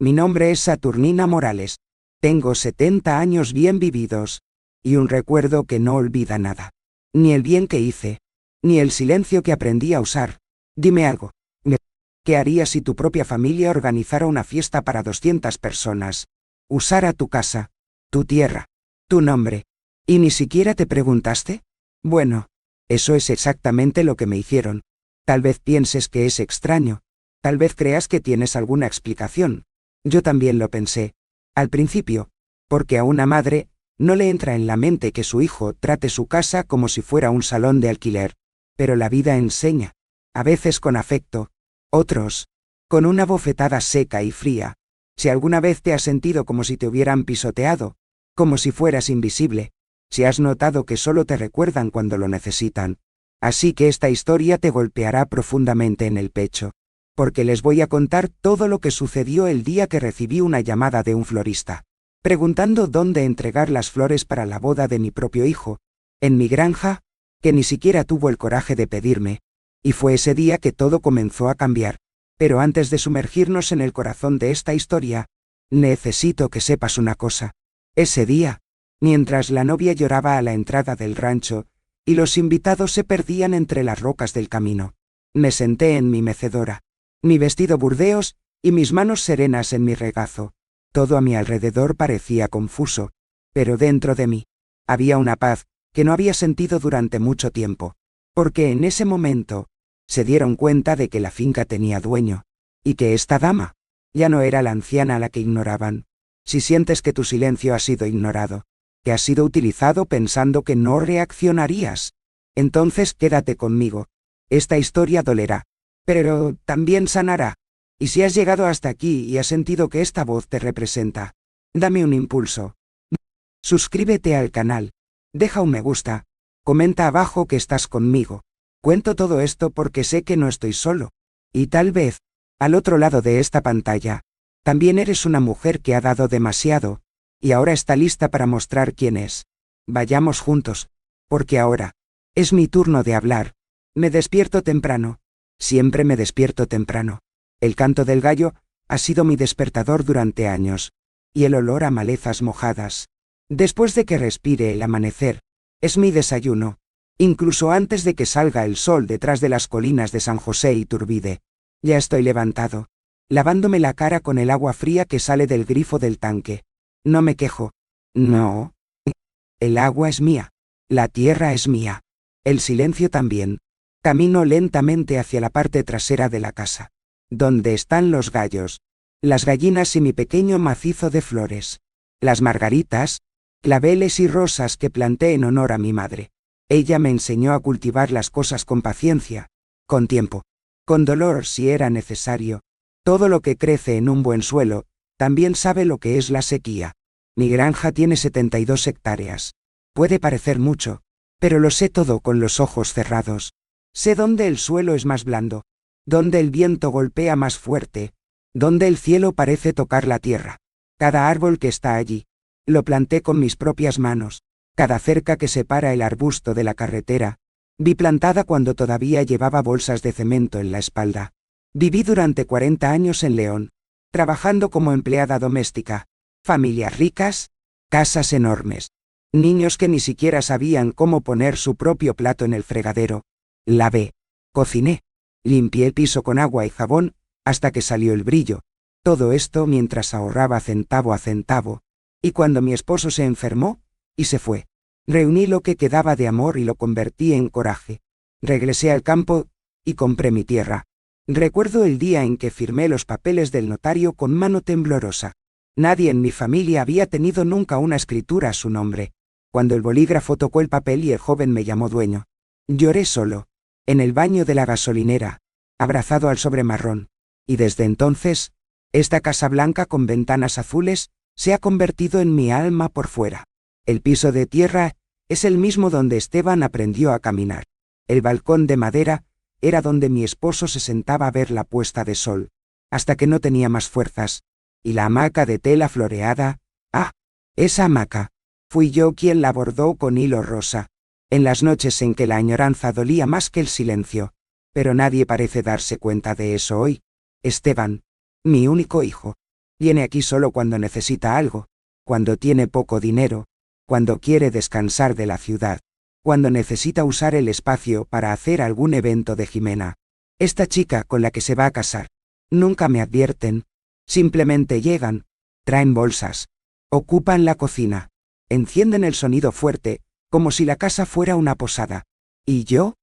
Mi nombre es Saturnina Morales. Tengo 70 años bien vividos. Y un recuerdo que no olvida nada. Ni el bien que hice. Ni el silencio que aprendí a usar. Dime algo. ¿Qué harías si tu propia familia organizara una fiesta para 200 personas? Usara tu casa, tu tierra, tu nombre. ¿Y ni siquiera te preguntaste? Bueno, eso es exactamente lo que me hicieron. Tal vez pienses que es extraño. Tal vez creas que tienes alguna explicación. Yo también lo pensé. Al principio. Porque a una madre no le entra en la mente que su hijo trate su casa como si fuera un salón de alquiler. Pero la vida enseña. A veces con afecto. Otros, con una bofetada seca y fría. Si alguna vez te has sentido como si te hubieran pisoteado, como si fueras invisible, si has notado que solo te recuerdan cuando lo necesitan. Así que esta historia te golpeará profundamente en el pecho, porque les voy a contar todo lo que sucedió el día que recibí una llamada de un florista, preguntando dónde entregar las flores para la boda de mi propio hijo, en mi granja, que ni siquiera tuvo el coraje de pedirme. Y fue ese día que todo comenzó a cambiar. Pero antes de sumergirnos en el corazón de esta historia, necesito que sepas una cosa. Ese día, mientras la novia lloraba a la entrada del rancho, y los invitados se perdían entre las rocas del camino, me senté en mi mecedora, mi vestido burdeos, y mis manos serenas en mi regazo. Todo a mi alrededor parecía confuso, pero dentro de mí, había una paz, que no había sentido durante mucho tiempo. Porque en ese momento, se dieron cuenta de que la finca tenía dueño, y que esta dama, ya no era la anciana a la que ignoraban. Si sientes que tu silencio ha sido ignorado, que has sido utilizado pensando que no reaccionarías, entonces quédate conmigo. Esta historia dolerá, pero también sanará. Y si has llegado hasta aquí y has sentido que esta voz te representa, dame un impulso. Suscríbete al canal, deja un me gusta. Comenta abajo que estás conmigo. Cuento todo esto porque sé que no estoy solo. Y tal vez, al otro lado de esta pantalla, también eres una mujer que ha dado demasiado, y ahora está lista para mostrar quién es. Vayamos juntos, porque ahora, es mi turno de hablar. Me despierto temprano. Siempre me despierto temprano. El canto del gallo ha sido mi despertador durante años. Y el olor a malezas mojadas. Después de que respire el amanecer, es mi desayuno, incluso antes de que salga el sol detrás de las colinas de San José y Turbide. Ya estoy levantado, lavándome la cara con el agua fría que sale del grifo del tanque. No me quejo. No. El agua es mía. La tierra es mía. El silencio también. Camino lentamente hacia la parte trasera de la casa, donde están los gallos, las gallinas y mi pequeño macizo de flores. Las margaritas, claveles y rosas que planté en honor a mi madre. Ella me enseñó a cultivar las cosas con paciencia, con tiempo, con dolor si era necesario. Todo lo que crece en un buen suelo, también sabe lo que es la sequía. Mi granja tiene 72 hectáreas. Puede parecer mucho, pero lo sé todo con los ojos cerrados. Sé dónde el suelo es más blando, dónde el viento golpea más fuerte, dónde el cielo parece tocar la tierra. Cada árbol que está allí, lo planté con mis propias manos. Cada cerca que separa el arbusto de la carretera, vi plantada cuando todavía llevaba bolsas de cemento en la espalda. Viví durante 40 años en León, trabajando como empleada doméstica. Familias ricas, casas enormes. Niños que ni siquiera sabían cómo poner su propio plato en el fregadero. Lavé, cociné, limpié el piso con agua y jabón, hasta que salió el brillo. Todo esto mientras ahorraba centavo a centavo. Y cuando mi esposo se enfermó, y se fue, reuní lo que quedaba de amor y lo convertí en coraje. Regresé al campo, y compré mi tierra. Recuerdo el día en que firmé los papeles del notario con mano temblorosa. Nadie en mi familia había tenido nunca una escritura a su nombre. Cuando el bolígrafo tocó el papel y el joven me llamó dueño, lloré solo, en el baño de la gasolinera, abrazado al sobre marrón. Y desde entonces, esta casa blanca con ventanas azules, se ha convertido en mi alma por fuera. El piso de tierra es el mismo donde Esteban aprendió a caminar. El balcón de madera era donde mi esposo se sentaba a ver la puesta de sol, hasta que no tenía más fuerzas. Y la hamaca de tela floreada, esa hamaca, fui yo quien la bordó con hilo rosa, en las noches en que la añoranza dolía más que el silencio. Pero nadie parece darse cuenta de eso hoy. Esteban, mi único hijo, Viene aquí solo cuando necesita algo, cuando tiene poco dinero, cuando quiere descansar de la ciudad, cuando necesita usar el espacio para hacer algún evento de Jimena. Esta chica con la que se va a casar. Nunca me advierten. Simplemente llegan, traen bolsas, ocupan la cocina, encienden el sonido fuerte, como si la casa fuera una posada. ¿Y yo?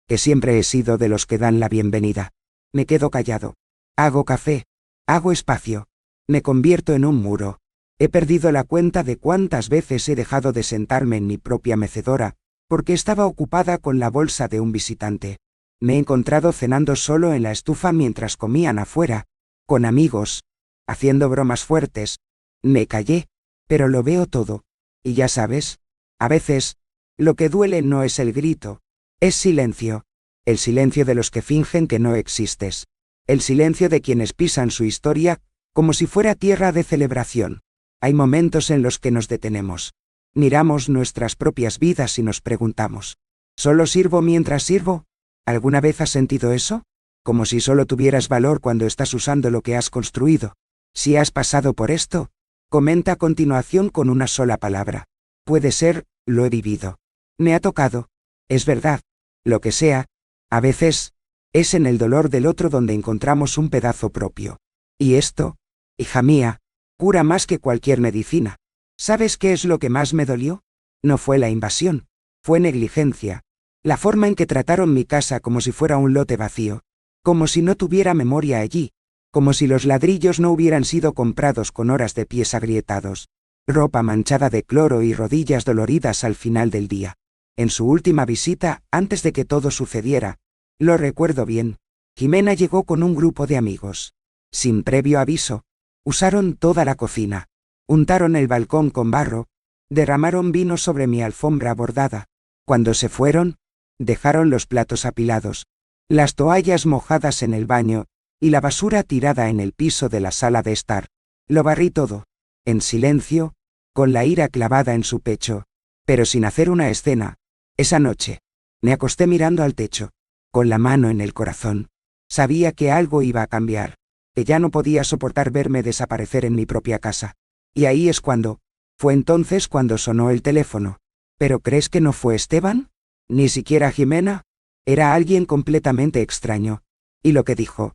Que siempre he sido de los que dan la bienvenida. Me quedo callado. Hago café. Hago espacio. Me convierto en un muro. He perdido la cuenta de cuántas veces he dejado de sentarme en mi propia mecedora, porque estaba ocupada con la bolsa de un visitante. Me he encontrado cenando solo en la estufa mientras comían afuera, con amigos, haciendo bromas fuertes. Me callé, pero lo veo todo. Y ya sabes, a veces, lo que duele no es el grito, es silencio. El silencio de los que fingen que no existes. El silencio de quienes pisan su historia, como si fuera tierra de celebración. Hay momentos en los que nos detenemos. Miramos nuestras propias vidas y nos preguntamos, ¿solo sirvo mientras sirvo? ¿Alguna vez has sentido eso? Como si solo tuvieras valor cuando estás usando lo que has construido. Si has pasado por esto, comenta a continuación con una sola palabra. Puede ser, lo he vivido. Me ha tocado. Es verdad. Lo que sea. A veces, es en el dolor del otro donde encontramos un pedazo propio. Y esto, hija mía, cura más que cualquier medicina. ¿Sabes qué es lo que más me dolió? No fue la invasión. Fue negligencia. La forma en que trataron mi casa como si fuera un lote vacío. Como si no tuviera memoria allí. Como si los ladrillos no hubieran sido comprados con horas de pies agrietados. Ropa manchada de cloro y rodillas doloridas al final del día. En su última visita, antes de que todo sucediera, lo recuerdo bien, Jimena llegó con un grupo de amigos. Sin previo aviso, usaron toda la cocina. Untaron el balcón con barro, derramaron vino sobre mi alfombra bordada. Cuando se fueron, dejaron los platos apilados, las toallas mojadas en el baño, y la basura tirada en el piso de la sala de estar. Lo barrí todo, en silencio, con la ira clavada en su pecho, pero sin hacer una escena. Esa noche, me acosté mirando al techo, con la mano en el corazón. Sabía que algo iba a cambiar, que ya no podía soportar verme desaparecer en mi propia casa. Y ahí es cuando, fue entonces cuando sonó el teléfono. ¿Pero crees que no fue Esteban? Ni siquiera Jimena. Era alguien completamente extraño. Y lo que dijo,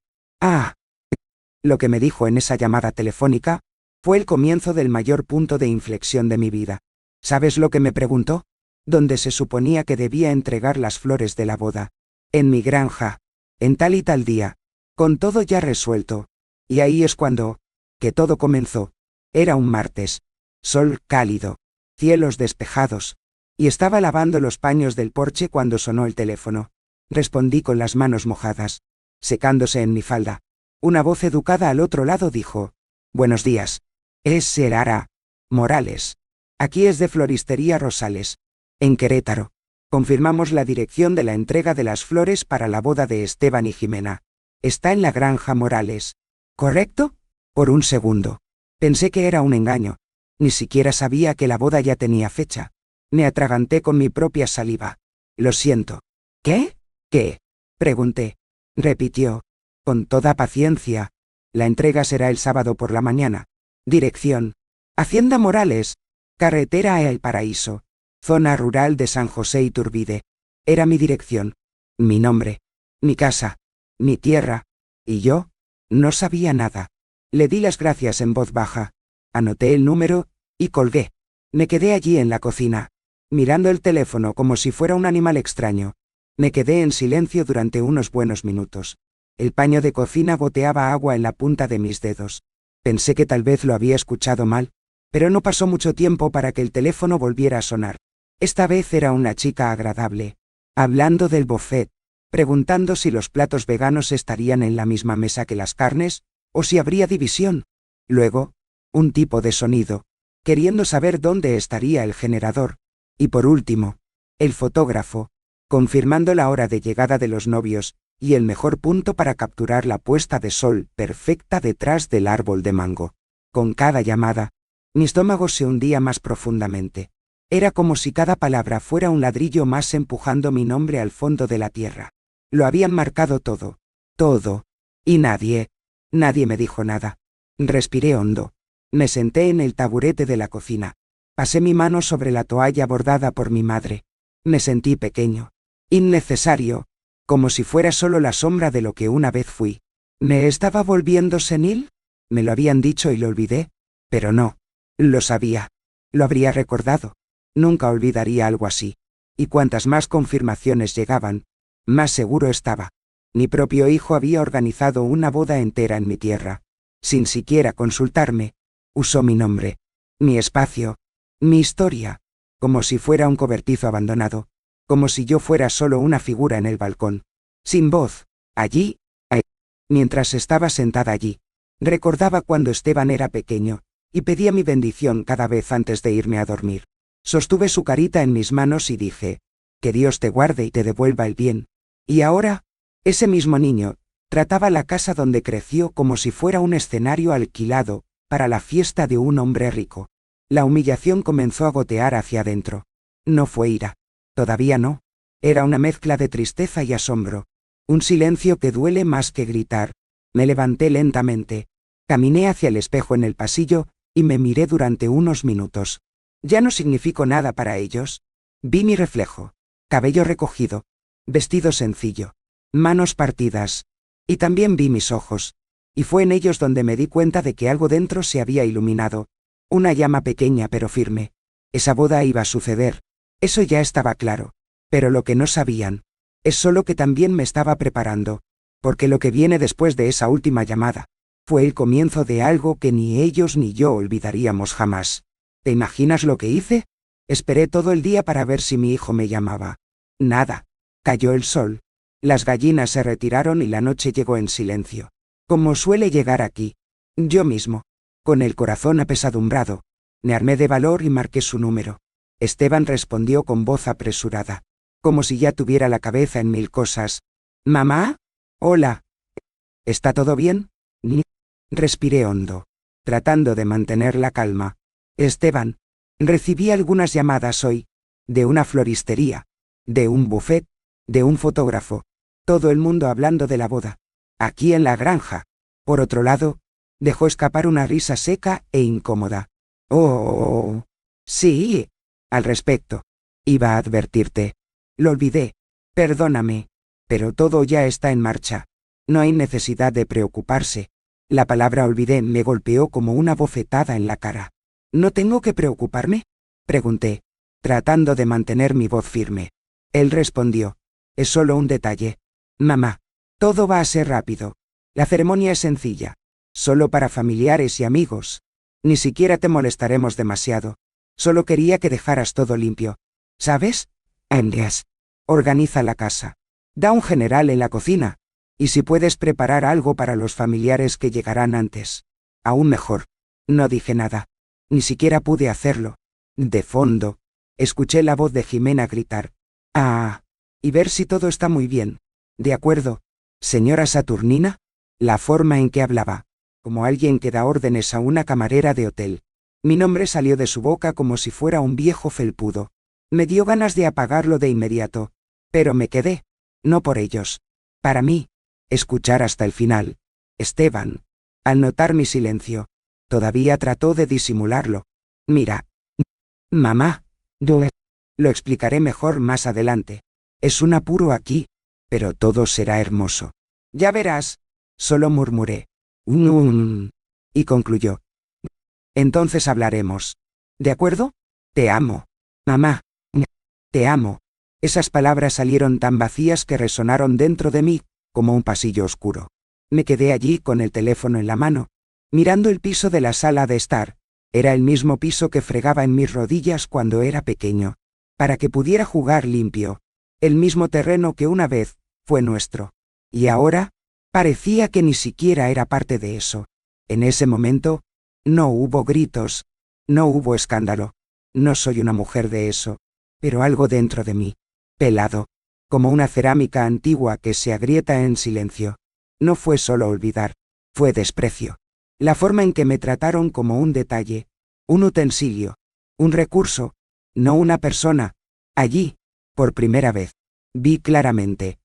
lo que me dijo en esa llamada telefónica, fue el comienzo del mayor punto de inflexión de mi vida. ¿Sabes lo que me preguntó? ¿Dónde se suponía que debía entregar las flores de la boda? En mi granja, en tal y tal día, con todo ya resuelto. Y ahí es cuando, que todo comenzó. Era un martes, sol cálido, cielos despejados, y estaba lavando los paños del porche cuando sonó el teléfono. Respondí con las manos mojadas, secándose en mi falda. Una voz educada al otro lado dijo, «Buenos días. Es Serara Morales. Aquí es de Floristería Rosales, en Querétaro. Confirmamos la dirección de la entrega de las flores para la boda de Esteban y Jimena. Está en la granja Morales. ¿Correcto?» Por un segundo. Pensé que era un engaño. Ni siquiera sabía que la boda ya tenía fecha. Me atraganté con mi propia saliva. Lo siento. ¿Qué? ¿Qué? Pregunté. Repitió. Con toda paciencia. La entrega será el sábado por la mañana. Dirección: Hacienda Morales. Carretera a El Paraíso. Zona rural de San José Iturbide. Era mi dirección. Mi nombre. Mi casa. Mi tierra. Y yo, no sabía nada. Le di las gracias en voz baja. Anoté el número, y colgué. Me quedé allí en la cocina, mirando el teléfono como si fuera un animal extraño. Me quedé en silencio durante unos buenos minutos. El paño de cocina goteaba agua en la punta de mis dedos. Pensé que tal vez lo había escuchado mal, pero no pasó mucho tiempo para que el teléfono volviera a sonar. Esta vez era una chica agradable, hablando del buffet, preguntando si los platos veganos estarían en la misma mesa que las carnes, o si habría división. Luego, un tipo de sonido, queriendo saber dónde estaría el generador. Y por último, el fotógrafo, confirmando la hora de llegada de los novios, y el mejor punto para capturar la puesta de sol perfecta detrás del árbol de mango. Con cada llamada, mi estómago se hundía más profundamente. Era como si cada palabra fuera un ladrillo más empujando mi nombre al fondo de la tierra. Lo habían marcado todo, todo, y nadie me dijo nada. Respiré hondo. Me senté en el taburete de la cocina. Pasé mi mano sobre la toalla bordada por mi madre. Me sentí pequeño. Innecesario. Como si fuera solo la sombra de lo que una vez fui. ¿Me estaba volviendo senil? Me lo habían dicho y lo olvidé. Pero no. Lo sabía. Lo habría recordado. Nunca olvidaría algo así. Y cuantas más confirmaciones llegaban, más seguro estaba. Mi propio hijo había organizado una boda entera en mi tierra. Sin siquiera consultarme. Usó mi nombre. Mi espacio. Mi historia. Como si fuera un cobertizo abandonado. Como si yo fuera solo una figura en el balcón. Sin voz. Allí. Mientras estaba sentada allí. Recordaba cuando Esteban era pequeño. Y pedía mi bendición cada vez antes de irme a dormir. Sostuve su carita en mis manos y dije, que Dios te guarde y te devuelva el bien. Y ahora, ese mismo niño, trataba la casa donde creció como si fuera un escenario alquilado, para la fiesta de un hombre rico. La humillación comenzó a gotear hacia adentro. No fue ira. Todavía no. Era una mezcla de tristeza y asombro. Un silencio que duele más que gritar. Me levanté lentamente. Caminé hacia el espejo en el pasillo, y me miré durante unos minutos. Ya no significó nada para ellos. Vi mi reflejo. Cabello recogido. Vestido sencillo. Manos partidas. Y también vi mis ojos. Y fue en ellos donde me di cuenta de que algo dentro se había iluminado. Una llama pequeña pero firme. Esa boda iba a suceder. Eso ya estaba claro. Pero lo que no sabían, es solo que también me estaba preparando. Porque lo que viene después de esa última llamada, fue el comienzo de algo que ni ellos ni yo olvidaríamos jamás. ¿Te imaginas lo que hice? Esperé todo el día para ver si mi hijo me llamaba. Nada. Cayó el sol. Las gallinas se retiraron y la noche llegó en silencio. Como suele llegar aquí. Yo mismo. Con el corazón apesadumbrado. Me armé de valor y marqué su número. Esteban respondió con voz apresurada. Como si ya tuviera la cabeza en mil cosas. ¿Mamá? Hola. ¿Está todo bien? Respiré hondo. Tratando de mantener la calma. Esteban. Recibí algunas llamadas hoy. De una floristería. De un buffet. De un fotógrafo. Todo el mundo hablando de la boda. Aquí en la granja. Por otro lado, dejó escapar una risa seca e incómoda. Oh. Sí. Al respecto. Iba a advertirte. Lo olvidé. Perdóname. Pero todo ya está en marcha. No hay necesidad de preocuparse. La palabra olvidé me golpeó como una bofetada en la cara. ¿No tengo que preocuparme? Pregunté, tratando de mantener mi voz firme. Él respondió. Es solo un detalle. Mamá. Todo va a ser rápido. La ceremonia es sencilla. Solo para familiares y amigos. Ni siquiera te molestaremos demasiado. Solo quería que dejaras todo limpio. ¿Sabes? Andreas. Organiza la casa. Da un general en la cocina. Y si puedes preparar algo para los familiares que llegarán antes. Aún mejor. No dije nada. Ni siquiera pude hacerlo. De fondo, escuché la voz de Jimena gritar. Ah. Y ver si todo está muy bien. De acuerdo. Señora Saturnina. La forma en que hablaba. Como alguien que da órdenes a una camarera de hotel. Mi nombre salió de su boca como si fuera un viejo felpudo. Me dio ganas de apagarlo de inmediato. Pero me quedé. No por ellos. Para mí. Escuchar hasta el final. Esteban. Al notar mi silencio. Todavía trató de disimularlo. Mira. Mamá. Lo explicaré mejor más adelante. Es un apuro aquí. Pero todo será hermoso. Ya verás. Solo murmuré. Y concluyó. Entonces hablaremos. ¿De acuerdo? Te amo. Mamá. Te amo. Esas palabras salieron tan vacías que resonaron dentro de mí, como un pasillo oscuro. Me quedé allí con el teléfono en la mano, mirando el piso de la sala de estar. Era el mismo piso que fregaba en mis rodillas cuando era pequeño, para que pudiera jugar limpio. El mismo terreno que una vez fue nuestro. Y ahora, parecía que ni siquiera era parte de eso. En ese momento, no hubo gritos, no hubo escándalo. No soy una mujer de eso, pero algo dentro de mí, pelado, como una cerámica antigua que se agrieta en silencio. No fue solo olvidar, fue desprecio. La forma en que me trataron como un detalle, un utensilio, un recurso, no una persona. Allí, por primera vez, vi claramente.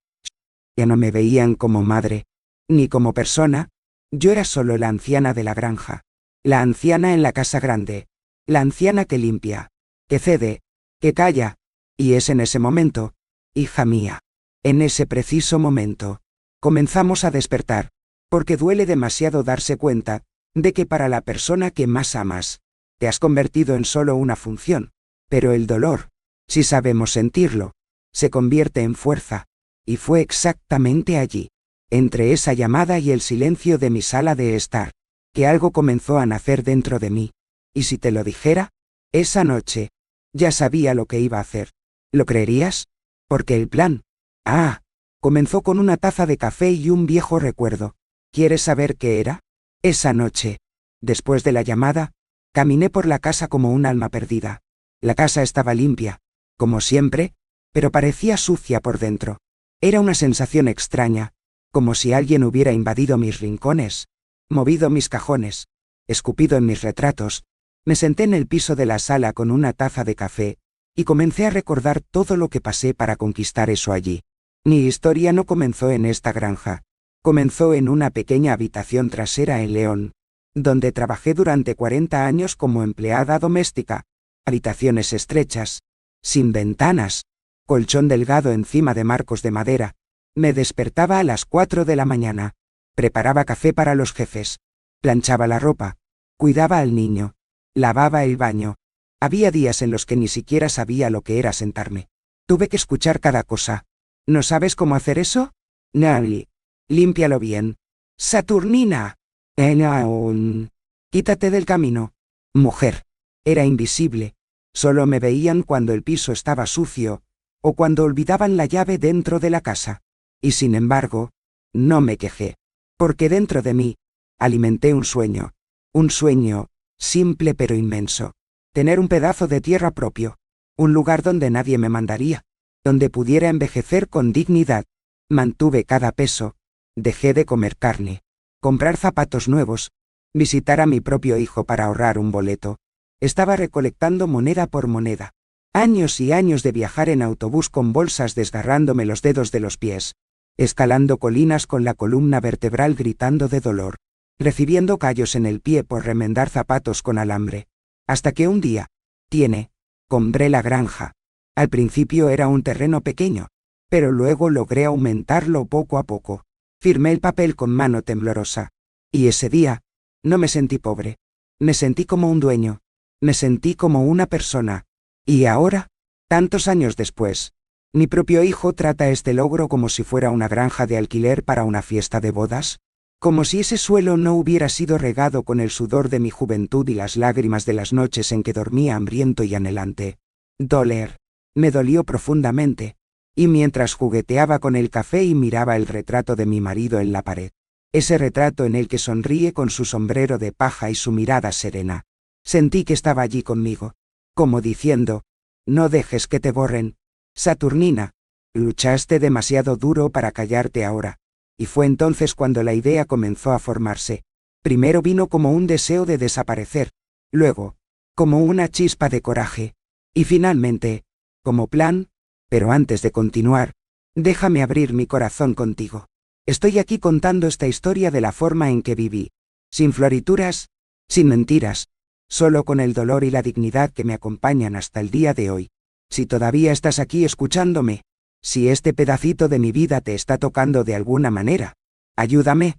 Ya no me veían como madre, ni como persona, Yo era solo la anciana de la granja. La anciana en la casa grande. La anciana que limpia, que cede, que calla. Y es en ese momento, hija mía, en ese preciso momento, comenzamos a despertar, porque duele demasiado darse cuenta de que para la persona que más amas, te has convertido en solo una función, pero el dolor, si sabemos sentirlo, se convierte en fuerza, y fue exactamente allí, entre esa llamada y el silencio de mi sala de estar, que algo comenzó a nacer dentro de mí, y si te lo dijera, esa noche, ya sabía lo que iba a hacer. ¿Lo creerías? Porque el plan, comenzó con una taza de café y un viejo recuerdo. ¿Quieres saber qué era? Esa noche, después de la llamada, caminé por la casa como un alma perdida. La casa estaba limpia, como siempre, pero parecía sucia por dentro. Era una sensación extraña, como si alguien hubiera invadido mis rincones, movido mis cajones, escupido en mis retratos. Me senté en el piso de la sala con una taza de café, y comencé a recordar todo lo que pasé para conquistar eso allí. Mi historia no comenzó en esta granja. Comenzó en una pequeña habitación trasera en León, donde trabajé durante 40 años como empleada doméstica. Habitaciones estrechas, sin ventanas, colchón delgado encima de marcos de madera. Me despertaba a las 4 de la mañana, preparaba café para los jefes, planchaba la ropa, cuidaba al niño, lavaba el baño. Había días en los que ni siquiera sabía lo que era sentarme. Tuve que escuchar cada cosa. ¿No sabes cómo hacer eso? Nali. Límpialo bien. Saturnina. Quítate del camino. Mujer. Era invisible. Solo me veían cuando el piso estaba sucio, o cuando olvidaban la llave dentro de la casa. Y sin embargo, no me quejé. Porque dentro de mí, alimenté un sueño. Un sueño, simple pero inmenso. Tener un pedazo de tierra propio. Un lugar donde nadie me mandaría. Donde pudiera envejecer con dignidad. Mantuve cada peso. Dejé de comer carne. Comprar zapatos nuevos. Visitar a mi propio hijo para ahorrar un boleto. Estaba recolectando moneda por moneda. Años y años de viajar en autobús con bolsas desgarrándome los dedos de los pies. Escalando colinas con la columna vertebral gritando de dolor. Recibiendo callos en el pie por remendar zapatos con alambre. Hasta que un día, compré la granja. Al principio era un terreno pequeño, pero luego logré aumentarlo poco a poco. Firmé el papel con mano temblorosa. Y ese día, no me sentí pobre. Me sentí como un dueño. Me sentí como una persona. Y ahora, tantos años después, mi propio hijo trata este logro como si fuera una granja de alquiler para una fiesta de bodas. Como si ese suelo no hubiera sido regado con el sudor de mi juventud y las lágrimas de las noches en que dormía hambriento y anhelante. Me dolió profundamente, y mientras jugueteaba con el café y miraba el retrato de mi marido en la pared, ese retrato en el que sonríe con su sombrero de paja y su mirada serena, sentí que estaba allí conmigo, como diciendo, no dejes que te borren, Saturnina, luchaste demasiado duro para callarte ahora. Y fue entonces cuando la idea comenzó a formarse. Primero vino como un deseo de desaparecer, luego, como una chispa de coraje, y finalmente, como plan. Pero antes de continuar, déjame abrir mi corazón contigo. Estoy aquí contando esta historia de la forma en que viví, sin florituras, sin mentiras, solo con el dolor y la dignidad que me acompañan hasta el día de hoy. Si todavía estás aquí escuchándome, si este pedacito de mi vida te está tocando de alguna manera, ayúdame.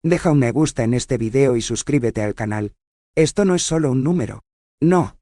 Deja un me gusta en este video y suscríbete al canal. Esto no es solo un número. No.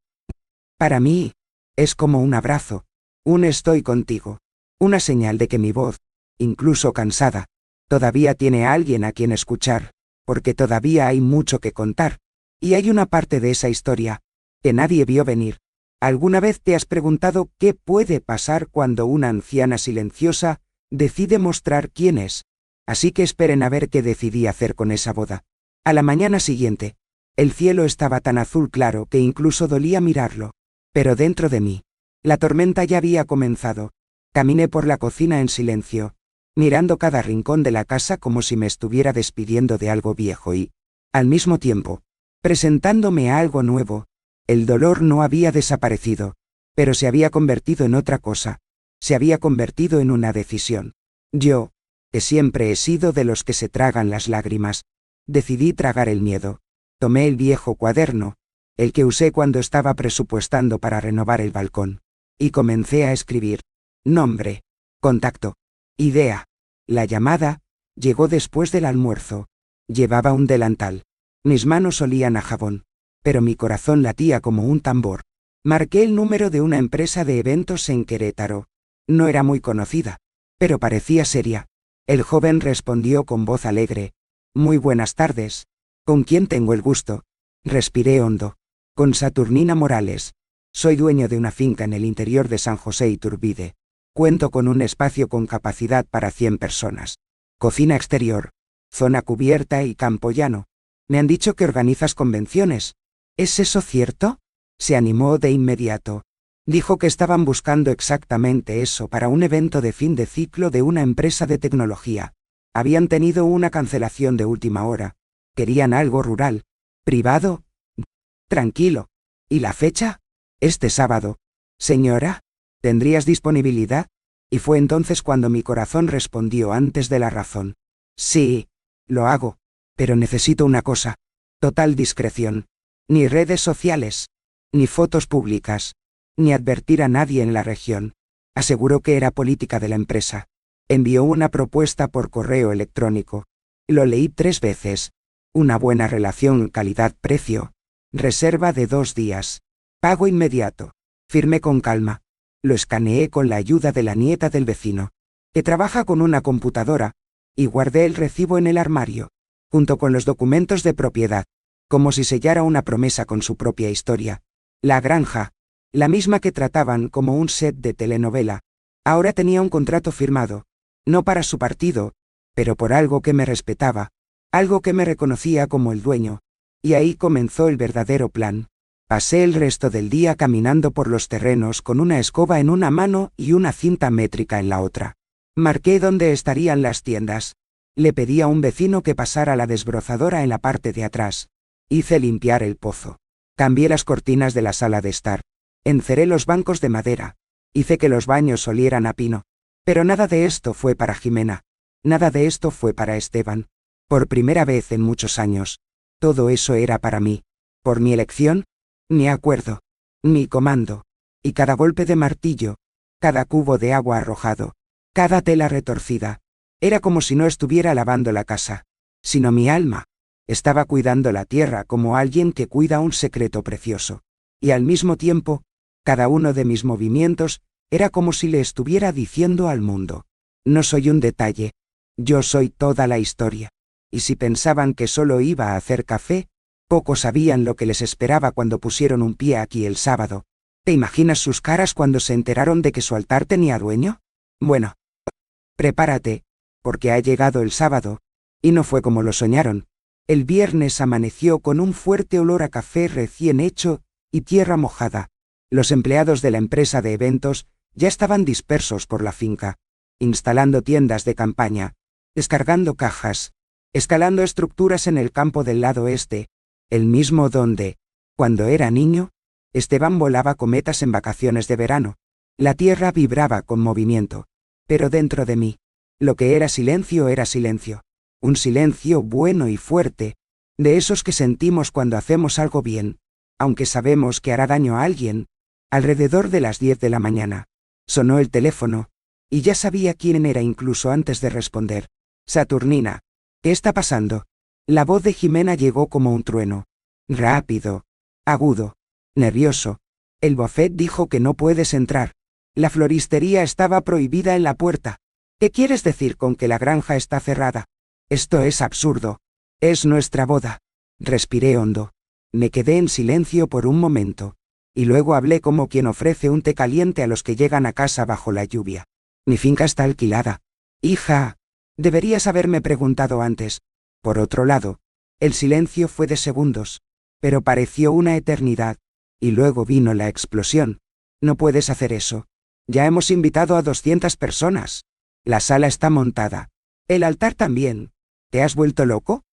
Para mí, es como un abrazo, un estoy contigo, una señal de que mi voz, incluso cansada, todavía tiene a alguien a quien escuchar, porque todavía hay mucho que contar, y hay una parte de esa historia que nadie vio venir. ¿Alguna vez te has preguntado qué puede pasar cuando una anciana silenciosa decide mostrar quién es? Así que esperen a ver qué decidí hacer con esa boda. A la mañana siguiente, el cielo estaba tan azul claro que incluso dolía mirarlo. Pero dentro de mí, la tormenta ya había comenzado. Caminé por la cocina en silencio, mirando cada rincón de la casa como si me estuviera despidiendo de algo viejo y, al mismo tiempo, presentándome a algo nuevo. El dolor no había desaparecido, pero se había convertido en otra cosa. Se había convertido en una decisión. Yo, que siempre he sido de los que se tragan las lágrimas, Decidí tragar el miedo. Tomé el viejo cuaderno, el que usé cuando estaba presupuestando para renovar el balcón, y comencé a escribir. Nombre. Contacto. Idea. La llamada llegó después del almuerzo. Llevaba un delantal. Mis manos olían a jabón, pero mi corazón latía como un tambor. Marqué el número de una empresa de eventos en Querétaro. No era muy conocida, pero parecía seria. El joven respondió con voz alegre. Muy buenas tardes. ¿Con quién tengo el gusto? Respiré hondo. Con Saturnina Morales. Soy dueño de una finca en el interior de San José Iturbide. Cuento con un espacio con capacidad para 100 personas. Cocina exterior, zona cubierta y campo llano. Me han dicho que organizas convenciones. ¿Es eso cierto? Se animó de inmediato. Dijo que estaban buscando exactamente eso para un evento de fin de ciclo de una empresa de tecnología. Habían tenido una cancelación de última hora. Querían algo rural, privado, tranquilo. ¿Y la fecha? Este sábado. Señora, ¿tendrías disponibilidad? Y fue entonces cuando mi corazón respondió antes de la razón. Sí, lo hago, pero necesito una cosa. Total discreción. Ni redes sociales, ni fotos públicas, ni advertir a nadie en la región. Aseguró que era política de la empresa. Envió una propuesta por correo electrónico. Lo leí 3 veces. Una buena relación calidad-precio. Reserva de 2 días. Pago inmediato. Firmé con calma. Lo escaneé con la ayuda de la nieta del vecino, que trabaja con una computadora, y guardé el recibo en el armario, junto con los documentos de propiedad, como si sellara una promesa con su propia historia. La granja, la misma que trataban como un set de telenovela, ahora tenía un contrato firmado, no para su partido, pero por algo que me respetaba, algo que me reconocía como el dueño, y ahí comenzó el verdadero plan. Pasé el resto del día caminando por los terrenos con una escoba en una mano y una cinta métrica en la otra. Marqué dónde estarían las tiendas. Le pedí a un vecino que pasara la desbrozadora en la parte de atrás. Hice limpiar el pozo. Cambié las cortinas de la sala de estar. Enceré los bancos de madera. Hice que los baños olieran a pino. Pero nada de esto fue para Jimena. Nada de esto fue para Esteban. Por primera vez en muchos años. Todo eso era para mí. Por mi elección, mi acuerdo, mi comando, y cada golpe de martillo, cada cubo de agua arrojado, cada tela retorcida, era como si no estuviera lavando la casa, sino mi alma. Estaba cuidando la tierra como alguien que cuida un secreto precioso, y al mismo tiempo, cada uno de mis movimientos era como si le estuviera diciendo al mundo: no soy un detalle, yo soy toda la historia. Y si pensaban que solo iba a hacer café, pocos sabían lo que les esperaba cuando pusieron un pie aquí el sábado. ¿Te imaginas sus caras cuando se enteraron de que su altar tenía dueño? Bueno, prepárate, porque ha llegado el sábado, y no fue como lo soñaron. El viernes amaneció con un fuerte olor a café recién hecho y tierra mojada. Los empleados de la empresa de eventos ya estaban dispersos por la finca, instalando tiendas de campaña, descargando cajas, escalando estructuras en el campo del lado este, el mismo donde, cuando era niño, Esteban volaba cometas en vacaciones de verano. La tierra vibraba con movimiento, pero dentro de mí, lo que era silencio, un silencio bueno y fuerte, de esos que sentimos cuando hacemos algo bien, aunque sabemos que hará daño a alguien. Alrededor de las 10 de la mañana, sonó el teléfono, y ya sabía quién era incluso antes de responder. Saturnina, ¿qué está pasando? La voz de Jimena llegó como un trueno. Rápido, agudo, nervioso. El buffet dijo que no puedes entrar. La floristería estaba prohibida en la puerta. ¿Qué quieres decir con que la granja está cerrada? Esto es absurdo. Es nuestra boda. Respiré hondo. Me quedé en silencio por un momento. Y luego hablé como quien ofrece un té caliente a los que llegan a casa bajo la lluvia. Mi finca está alquilada. Hija, deberías haberme preguntado antes. Por otro lado, el silencio fue de segundos, pero pareció una eternidad, y luego vino la explosión. No puedes hacer eso. Ya hemos invitado a 200 personas. La sala está montada. El altar también. ¿Te has vuelto loco?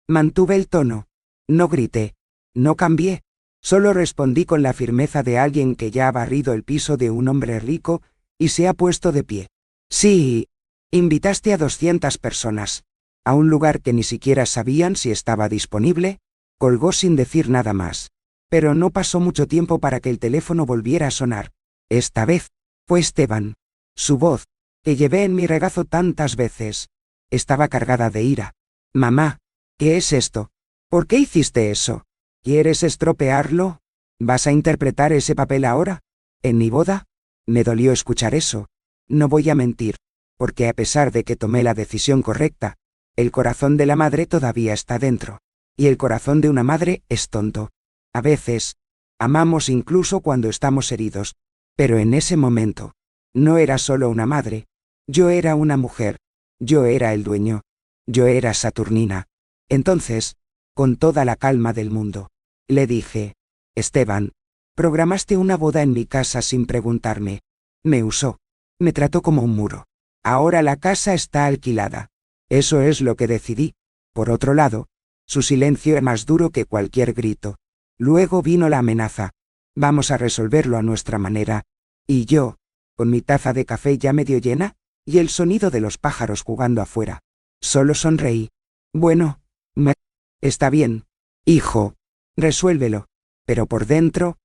Mantuve el tono. No grité. No cambié. Solo respondí con la firmeza de alguien que ya ha barrido el piso de un hombre rico y se ha puesto de pie. Sí, invitaste a 200 personas. a un lugar que ni siquiera sabían si estaba disponible, colgó sin decir nada más. Pero no pasó mucho tiempo para que el teléfono volviera a sonar. Esta vez, fue Esteban. Su voz, que llevé en mi regazo tantas veces, estaba cargada de ira. Mamá, ¿qué es esto? ¿Por qué hiciste eso? ¿Quieres estropearlo? ¿Vas a interpretar ese papel ahora? ¿En mi boda? Me dolió escuchar eso. No voy a mentir, porque a pesar de que tomé la decisión correcta, el corazón de la madre todavía está dentro. Y el corazón de una madre es tonto. A veces, amamos incluso cuando estamos heridos. Pero en ese momento, no era solo una madre. Yo era una mujer. Yo era el dueño. Yo era Saturnina. Entonces, con toda la calma del mundo, le dije: Esteban, programaste una boda en mi casa sin preguntarme. Me usó. Me trató como un muro. Ahora la casa está alquilada. Eso es lo que decidí. Por otro lado, su silencio era más duro que cualquier grito. Luego vino la amenaza. Vamos a resolverlo a nuestra manera. Y yo, con mi taza de café ya medio llena, y el sonido de los pájaros jugando afuera, solo sonreí. Bueno, está bien, hijo, resuélvelo. Pero por dentro,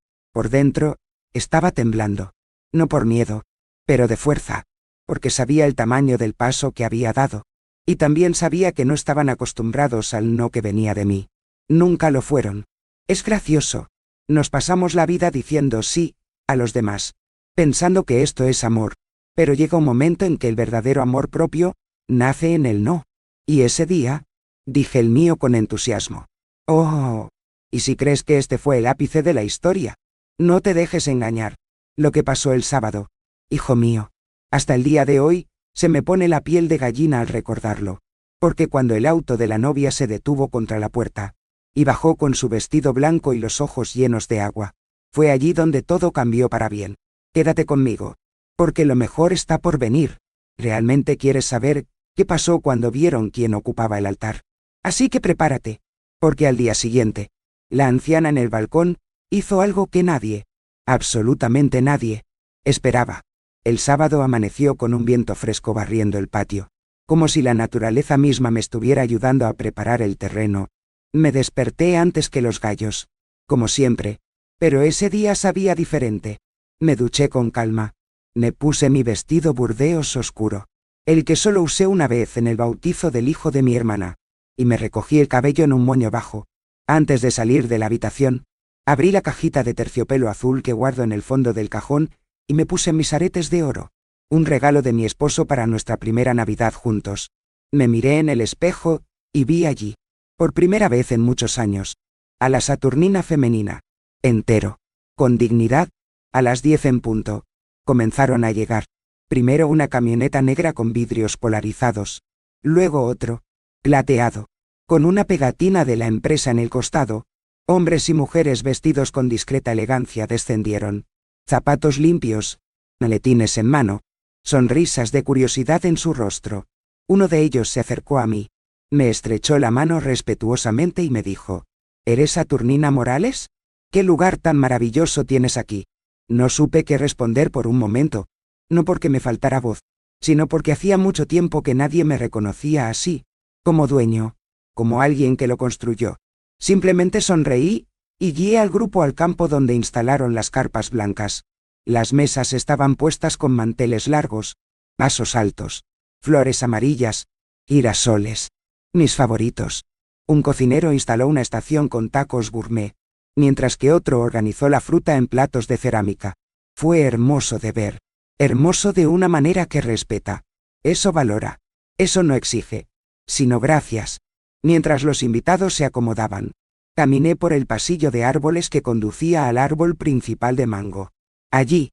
estaba temblando. No por miedo, pero de fuerza, porque sabía el tamaño del paso que había dado. Y también sabía que no estaban acostumbrados al no que venía de mí. Nunca lo fueron. Es gracioso. Nos pasamos la vida diciendo sí a los demás, pensando que esto es amor, pero llega un momento en que el verdadero amor propio nace en el no. Y ese día, dije el mío con entusiasmo. Oh, ¿y si crees que este fue el ápice de la historia? No te dejes engañar. Lo que pasó el sábado, hijo mío, hasta el día de hoy, se me pone la piel de gallina al recordarlo, porque cuando el auto de la novia se detuvo contra la puerta, y bajó con su vestido blanco y los ojos llenos de agua, fue allí donde todo cambió para bien. Quédate conmigo, porque lo mejor está por venir. ¿Realmente quieres saber qué pasó cuando vieron quién ocupaba el altar? Así que prepárate, porque al día siguiente, la anciana en el balcón hizo algo que nadie, absolutamente nadie, esperaba. El sábado amaneció con un viento fresco barriendo el patio, como si la naturaleza misma me estuviera ayudando a preparar el terreno. Me desperté antes que los gallos, como siempre, pero ese día sabía diferente. Me duché con calma. Me puse mi vestido burdeos oscuro, el que solo usé una vez en el bautizo del hijo de mi hermana, y me recogí el cabello en un moño bajo. Antes de salir de la habitación, abrí la cajita de terciopelo azul que guardo en el fondo del cajón y me puse mis aretes de oro, un regalo de mi esposo para nuestra primera Navidad juntos. Me miré en el espejo y vi allí, por primera vez en muchos años, a la Saturnina femenina, entero, con dignidad. A las 10 en punto, comenzaron a llegar, primero una camioneta negra con vidrios polarizados, luego otro, plateado, con una pegatina de la empresa en el costado. Hombres y mujeres vestidos con discreta elegancia descendieron, zapatos limpios, maletines en mano, sonrisas de curiosidad en su rostro. Uno de ellos se acercó a mí, me estrechó la mano respetuosamente y me dijo: ¿Eres Saturnina Morales? ¿Qué lugar tan maravilloso tienes aquí? No supe qué responder por un momento, no porque me faltara voz, sino porque hacía mucho tiempo que nadie me reconocía así, como dueño, como alguien que lo construyó. Simplemente sonreí y guié al grupo al campo donde instalaron las carpas blancas. Las mesas estaban puestas con manteles largos, vasos altos, flores amarillas, girasoles, mis favoritos. Un cocinero instaló una estación con tacos gourmet, mientras que otro organizó la fruta en platos de cerámica. Fue hermoso de ver, hermoso de una manera que respeta. Eso valora, eso no exige, sino gracias. Mientras los invitados se acomodaban, caminé por el pasillo de árboles que conducía al árbol principal de mango. Allí,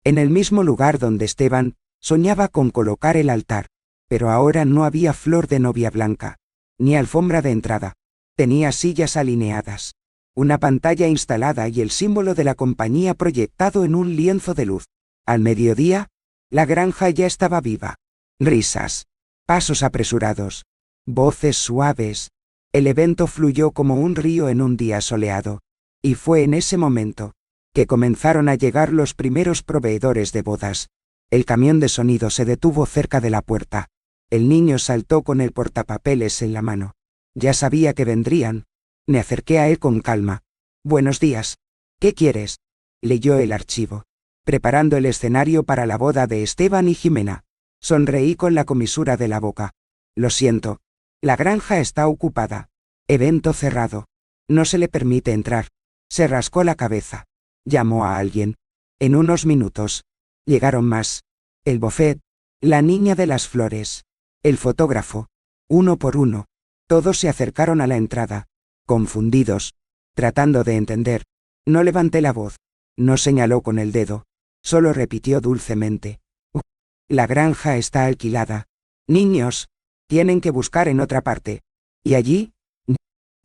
en el mismo lugar donde Esteban soñaba con colocar el altar, pero ahora no había flor de novia blanca, ni alfombra de entrada. Tenía sillas alineadas, una pantalla instalada y el símbolo de la compañía proyectado en un lienzo de luz. Al mediodía, la granja ya estaba viva. Risas, pasos apresurados, voces suaves. El evento fluyó como un río en un día soleado. Y fue en ese momento que comenzaron a llegar los primeros proveedores de bodas. El camión de sonido se detuvo cerca de la puerta. El niño saltó con el portapapeles en la mano. Ya sabía que vendrían. Me acerqué a él con calma. Buenos días. ¿Qué quieres? Leyó el archivo. Preparando el escenario para la boda de Esteban y Jimena. Sonreí con la comisura de la boca. Lo siento. La granja está ocupada. Evento cerrado. No se le permite entrar. Se rascó la cabeza. Llamó a alguien. En unos minutos. Llegaron más. El bufet. La niña de las flores. El fotógrafo. Uno por uno. Todos se acercaron a la entrada. Confundidos. Tratando de entender. No levanté la voz. No señaló con el dedo. Solo repitió dulcemente. La granja está alquilada. Niños. Tienen que buscar en otra parte. ¿Y allí?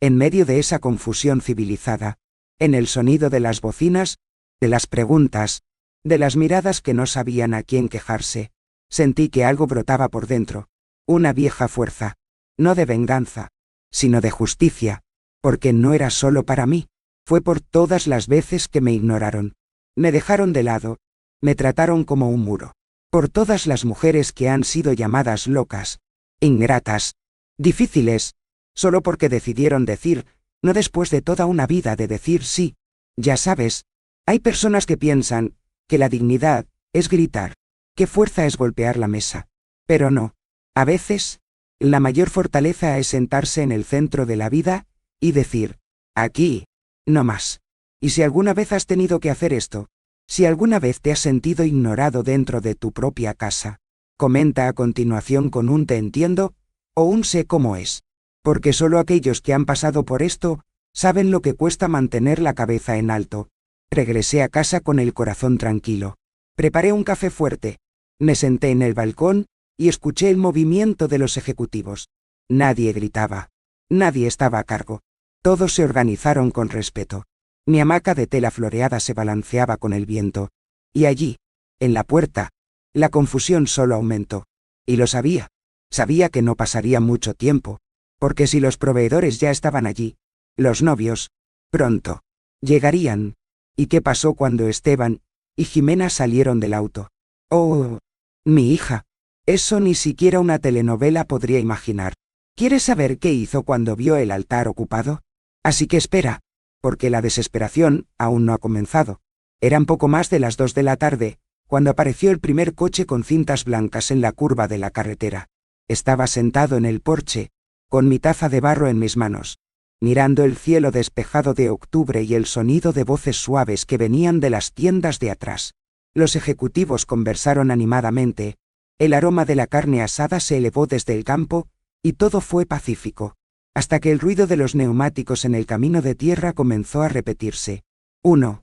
En medio de esa confusión civilizada. En el sonido de las bocinas. De las preguntas. De las miradas que no sabían a quién quejarse. Sentí que algo brotaba por dentro. Una vieja fuerza. No de venganza. Sino de justicia. Porque no era solo para mí. Fue por todas las veces que me ignoraron. Me dejaron de lado. Me trataron como un muro. Por todas las mujeres que han sido llamadas locas. Ingratas. Difíciles. Solo porque decidieron decir, no después de toda una vida de decir sí. Ya sabes. Hay personas que piensan, que la dignidad, es gritar. Que fuerza es golpear la mesa. Pero no. A veces, la mayor fortaleza es sentarse en el centro de la vida, y decir, aquí, no más. Y si alguna vez has tenido que hacer esto, si alguna vez te has sentido ignorado dentro de tu propia casa, comenta a continuación con un te entiendo, o un sé cómo es. Porque solo aquellos que han pasado por esto, saben lo que cuesta mantener la cabeza en alto. Regresé a casa con el corazón tranquilo. Preparé un café fuerte. Me senté en el balcón, y escuché el movimiento de los ejecutivos. Nadie gritaba. Nadie estaba a cargo. Todos se organizaron con respeto. Mi hamaca de tela floreada se balanceaba con el viento. Y allí, en la puerta, la confusión solo aumentó. Y lo sabía. Sabía que no pasaría mucho tiempo. Porque si los proveedores ya estaban allí, los novios, pronto, llegarían. ¿Y qué pasó cuando Esteban y Jimena salieron del auto? Oh, mi hija. Eso ni siquiera una telenovela podría imaginar. ¿Quieres saber qué hizo cuando vio el altar ocupado? Así que espera, porque la desesperación aún no ha comenzado. Eran poco más de las 2 de la tarde, cuando apareció el primer coche con cintas blancas en la curva de la carretera. Estaba sentado en el porche, con mi taza de barro en mis manos, mirando el cielo despejado de octubre y el sonido de voces suaves que venían de las tiendas de atrás. Los ejecutivos conversaron animadamente, el aroma de la carne asada se elevó desde el campo, y todo fue pacífico, hasta que el ruido de los neumáticos en el camino de tierra comenzó a repetirse. 1,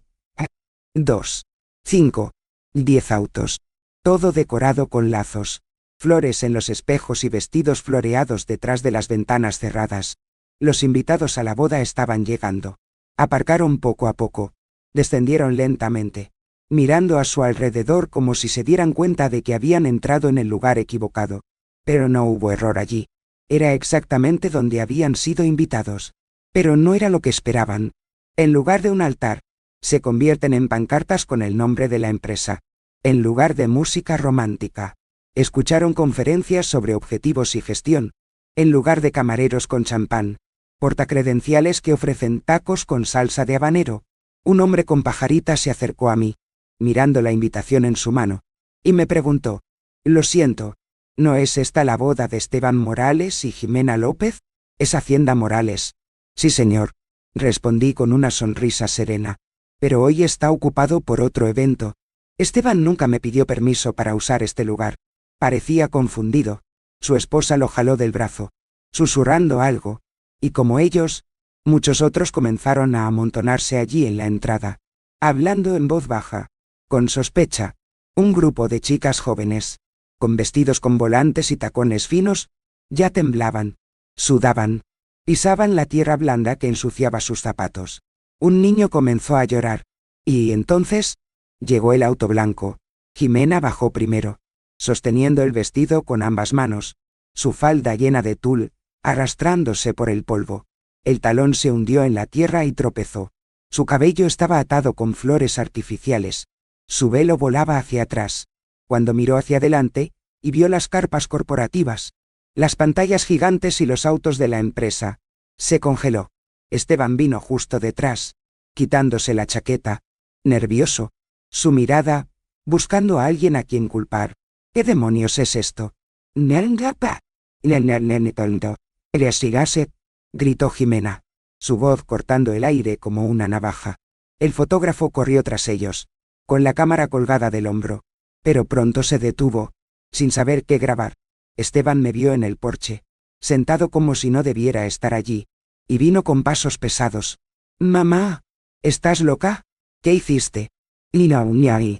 2, 5, 10 autos. Todo decorado con lazos, flores en los espejos y vestidos floreados detrás de las ventanas cerradas. Los invitados a la boda estaban llegando. Aparcaron poco a poco. Descendieron lentamente, mirando a su alrededor como si se dieran cuenta de que habían entrado en el lugar equivocado. Pero no hubo error allí. Era exactamente donde habían sido invitados. Pero no era lo que esperaban. En lugar de un altar, se convierten en pancartas con el nombre de la empresa. En lugar de música romántica, escucharon conferencias sobre objetivos y gestión. En lugar de camareros con champán, portacredenciales que ofrecen tacos con salsa de habanero. Un hombre con pajarita se acercó a mí, mirando la invitación en su mano, y me preguntó, «Lo siento, ¿no es esta la boda de Esteban Morales y Jimena López? ¿Es Hacienda Morales?» «Sí, señor», respondí con una sonrisa serena, «pero hoy está ocupado por otro evento. Esteban nunca me pidió permiso para usar este lugar». Parecía confundido. Su esposa lo jaló del brazo, susurrando algo, y como ellos, muchos otros comenzaron a amontonarse allí en la entrada, hablando en voz baja, con sospecha. Un grupo de chicas jóvenes, con vestidos con volantes y tacones finos, ya temblaban, sudaban, pisaban la tierra blanda que ensuciaba sus zapatos. Un niño comenzó a llorar, y entonces, llegó el auto blanco. Jimena bajó primero, sosteniendo el vestido con ambas manos, su falda llena de tul, arrastrándose por el polvo. El talón se hundió en la tierra y tropezó. Su cabello estaba atado con flores artificiales. Su velo volaba hacia atrás. Cuando miró hacia adelante, y vio las carpas corporativas, las pantallas gigantes y los autos de la empresa. Se congeló. Esteban vino justo detrás, quitándose la chaqueta, nervioso, su mirada, buscando a alguien a quien culpar. ¿Qué demonios es esto? «Nengapa. Nenenenetondo. Eresigase», gritó Jimena, su voz cortando el aire como una navaja. El fotógrafo corrió tras ellos, con la cámara colgada del hombro, pero pronto se detuvo, sin saber qué grabar. Esteban me vio en el porche, sentado como si no debiera estar allí, y vino con pasos pesados. «Mamá, ¿estás loca? ¿Qué hiciste?» «Niñai.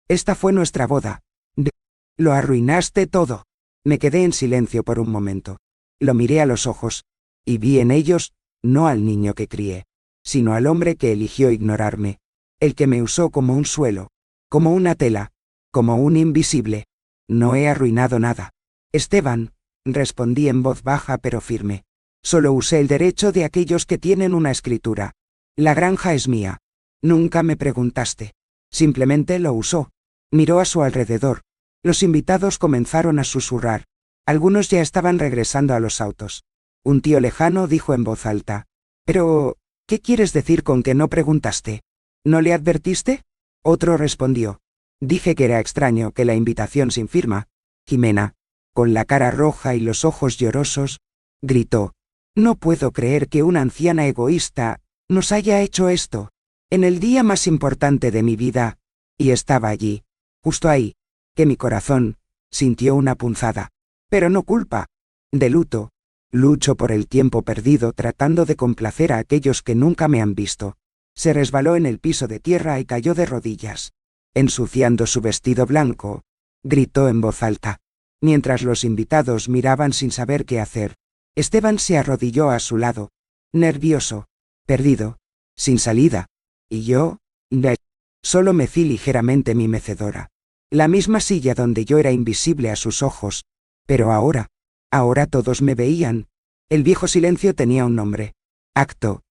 Esta fue nuestra boda. Lo arruinaste todo». Me quedé en silencio por un momento. Lo miré a los ojos, y vi en ellos, no al niño que crié, sino al hombre que eligió ignorarme, el que me usó como un suelo, como una tela, como un invisible. No he arruinado nada. Esteban, respondí en voz baja pero firme. Solo usé el derecho de aquellos que tienen una escritura. La granja es mía. Nunca me preguntaste. Simplemente lo usó. Miró a su alrededor. Los invitados comenzaron a susurrar. Algunos ya estaban regresando a los autos. Un tío lejano dijo en voz alta. «Pero, ¿qué quieres decir con que no preguntaste? ¿No le advertiste?» Otro respondió. «Dije que era extraño que la invitación sin firma». Jimena, con la cara roja y los ojos llorosos, gritó. «No puedo creer que una anciana egoísta nos haya hecho esto. En el día más importante de mi vida». Y estaba allí, justo ahí, que mi corazón sintió una punzada. Pero no culpa. De luto. Lucho por el tiempo perdido tratando de complacer a aquellos que nunca me han visto. Se resbaló en el piso de tierra y cayó de rodillas. Ensuciando su vestido blanco, gritó en voz alta. Mientras los invitados miraban sin saber qué hacer, Esteban se arrodilló a su lado, nervioso, perdido, sin salida. Y yo, solo mecí ligeramente mi mecedora. La misma silla donde yo era invisible a sus ojos. Pero ahora todos me veían. El viejo silencio tenía un nombre. Acto.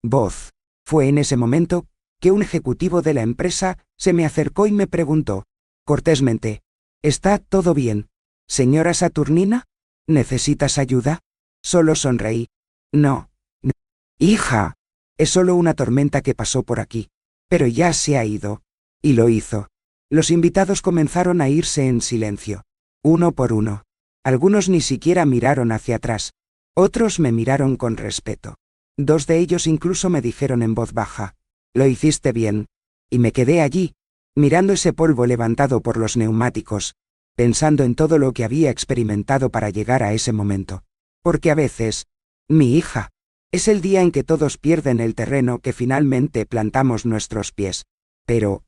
Voz. Fue en ese momento que un ejecutivo de la empresa se me acercó y me preguntó, cortésmente, «¿Está todo bien? Señora Saturnina? ¿Necesitas ayuda?» Solo sonreí. «No. Hija. Es solo una tormenta que pasó por aquí. Pero ya se ha ido». Y lo hizo. Los invitados comenzaron a irse en silencio, uno por uno. Algunos ni siquiera miraron hacia atrás. Otros me miraron con respeto. 2 de ellos incluso me dijeron en voz baja, «Lo hiciste bien». Y me quedé allí, mirando ese polvo levantado por los neumáticos, pensando en todo lo que había experimentado para llegar a ese momento. Porque a veces, mi hija, es el día en que todos pierden el terreno que finalmente plantamos nuestros pies. Pero,